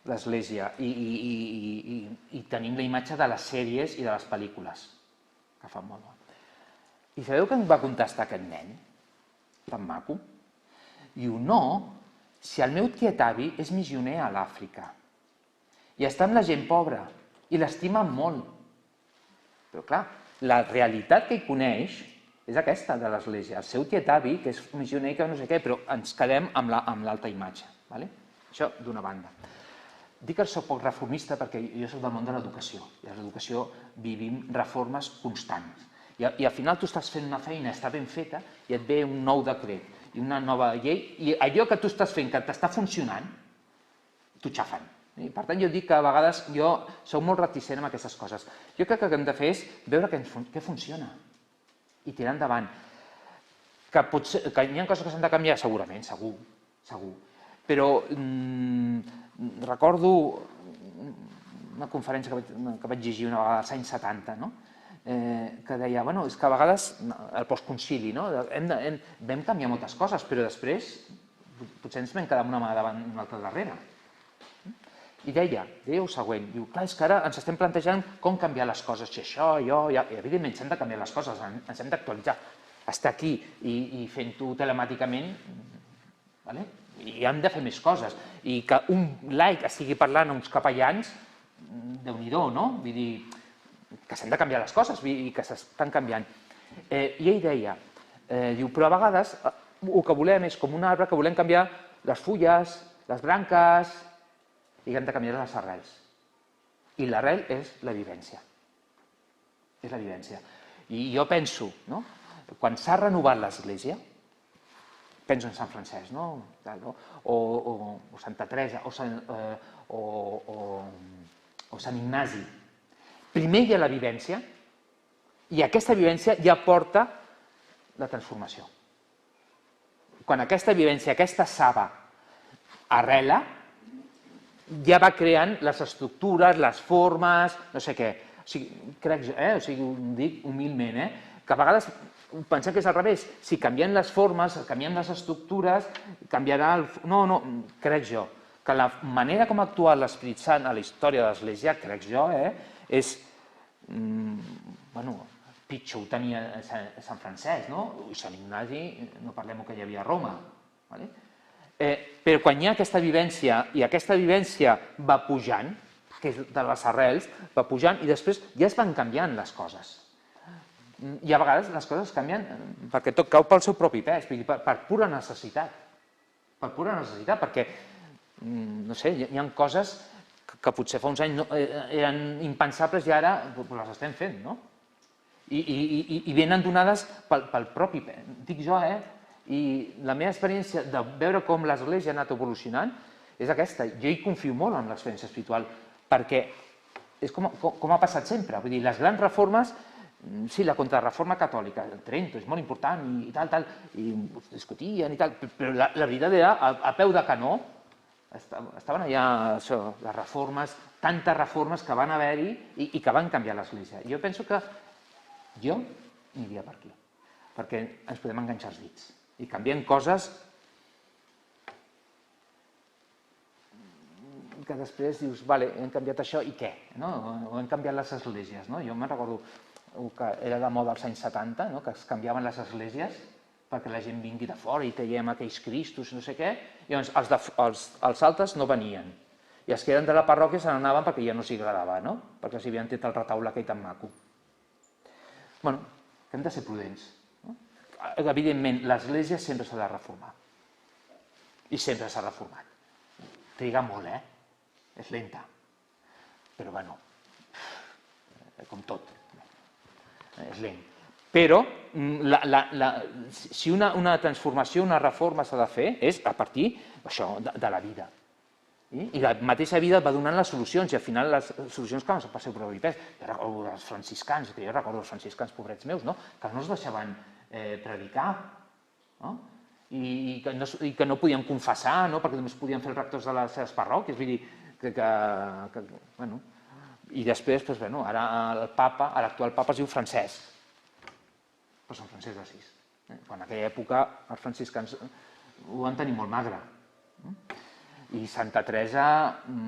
l'Església i tenim la imatge de les sèries i de les pel·lícules, que fan molt bon. I sabeu què em va contestar aquest nen, tan maco? Diu, no, si el meu tietavi és missioner a l'Àfrica i està amb la gent pobra i l'estimen molt. Però clar, la realitat que hi coneix és aquesta de l'Església. El seu tietavi, que és missioner, que no sé què, però ens quedem amb l'alta imatge. Això d'una banda. Dic que soc poc reformista perquè jo soc del món de l'educació. I a l'educació vivim reformes constants. I al final tu estàs fent una feina, està ben feta, i et ve un nou decret i una nova llei, i allò que tu estàs fent, que t'està funcionant, t'ho xafen. I per tant jo dic que a vegades jo soc molt reticent amb aquestes coses. Jo crec que el que hem de fer és veure què funciona i tirar endavant. Que hi ha coses que s'han de canviar? Segurament, segur. Però recordo una conferència que vaig llegir una vegada als anys 70, que deia, és que a vegades, el postconcili, vam canviar moltes coses, però després potser ens vam quedar amb una mà davant i una altra darrere. I deia el següent, diu, clar, és que ara ens estem plantejant com canviar les coses, i això, allò, i evidentment s'han de canviar les coses, ens hem d'actualitzar. Estar aquí i fent-ho telemàticament, i hem de fer més coses. I que un laic estigui parlant a uns capellans, Déu-n'hi-do, no? Vull dir, que s'han de canviar les coses i que s'estan canviant. I ell deia, però a vegades el que volem és com un arbre que volem canviar les fulles, les branques, i hem de canviar les arrels. I l'arrel és la vivència. És la vivència. I jo penso, quan s'ha renovat l'Església, penso en Sant Francesc, o Santa Teresa, o Sant Ignasi. Primer hi ha la vivència, i aquesta vivència ja porta la transformació. Quan aquesta vivència, aquesta saba, arrela, ja va creant les estructures, les formes, no sé què. O sigui, crec jo, ho dic humilment, que a vegades pensem que és al revés. Si canviem les formes, canviem les estructures, canviarà el... No, crec jo, que la manera com ha actuat l'Esperit Sant a la història de l'Església, crec jo, és... pitjor ho tenia Sant Francesc, no? I Sant Ignasi, no parlem que hi havia a Roma. Però quan hi ha aquesta vivència, i aquesta vivència va pujant, que és de les arrels, va pujant, i després ja es van canviant les coses. I a vegades les coses canvien perquè tot cau pel seu propi pes, per pura necessitat. Per pura necessitat, perquè, no sé, hi ha coses que potser fa uns anys eren impensables i ara les estem fent, no? I venen donades pel propi pes. Dic jo, i la meva experiència de veure com l'Església ha anat evolucionant és aquesta. Jo hi confio molt en l'experiència espiritual, perquè és com ha passat sempre. Vull dir, les grans reformes, sí, la contrarreforma catòlica, el Trento, és molt important i tal, i discutien i tal, però la veritat era, a peu de canó, estaven allà les reformes, tantes reformes que van haver-hi i que van canviar l'Església. Jo penso que jo aniria per aquí, perquè ens podem enganxar els dits i canviem coses que després dius, vale, hem canviat això i què? O hem canviat les esglésies. Jo me'n recordo que era de moda als anys 70, que es canviaven les esglésies perquè la gent vingui de fora i traiem aquells cristos, no sé què, i llavors els altres no venien. I els que eren de la parròquia se n'anaven perquè ja no s'hi agradava, perquè s'hi havien tret el retaule aquell tan maco. Bueno, hem de ser prudents. Evidentment, l'Església sempre s'ha de reformar. I sempre s'ha reformat. Triga molt, És lenta. Però, bueno, com tot, és lent. Però, si una transformació, una reforma s'ha de fer, és a partir de la vida. I la mateixa vida va donant les solucions, i al final les solucions que van ser per seu propi pes. Jo recordo els franciscans, que jo recordo els franciscans pobrets meus, que no es deixaven predicar, i que no podien confessar, perquè només podien fer els rectors de les seves parròquies. Vull dir que, bueno... I després, ara l'actual papa es diu Francesc, però Sant Francesc d'Assís. Quan en aquella època els franciscans ho van tenir molt magre. i Santa Teresa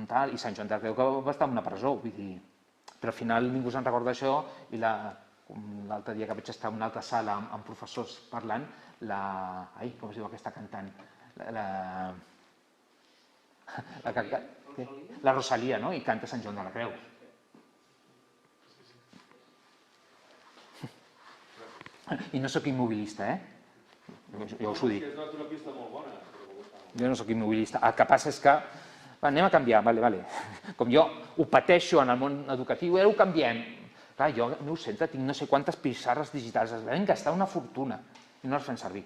tal, i Sant Joan de Creu que va estar en una presó, vull dir, però al final ningú se'n recorda això i l'altre dia que vaig estar en una altra sala amb professors parlant, com es diu aquesta cantant? La Rosalia, no? I canta Sant Joan de la Creu. I no sóc immobilista, jo us ho dic. És una pista molt bona. Jo no sóc immobilista. El que passa és que anem a canviar, vale. Com jo ho pateixo en el món educatiu, ho canviem. Clar, jo al meu centre tinc no sé quantes pissarres digitals, es van gastar una fortuna i no les fem servir.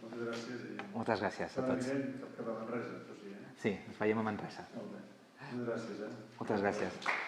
Moltes gràcies. Moltes gràcies a tots. Cap a Manresa, això sí, Sí, ens veiem a Manresa. Molt bé. Moltes gràcies. Moltes gràcies.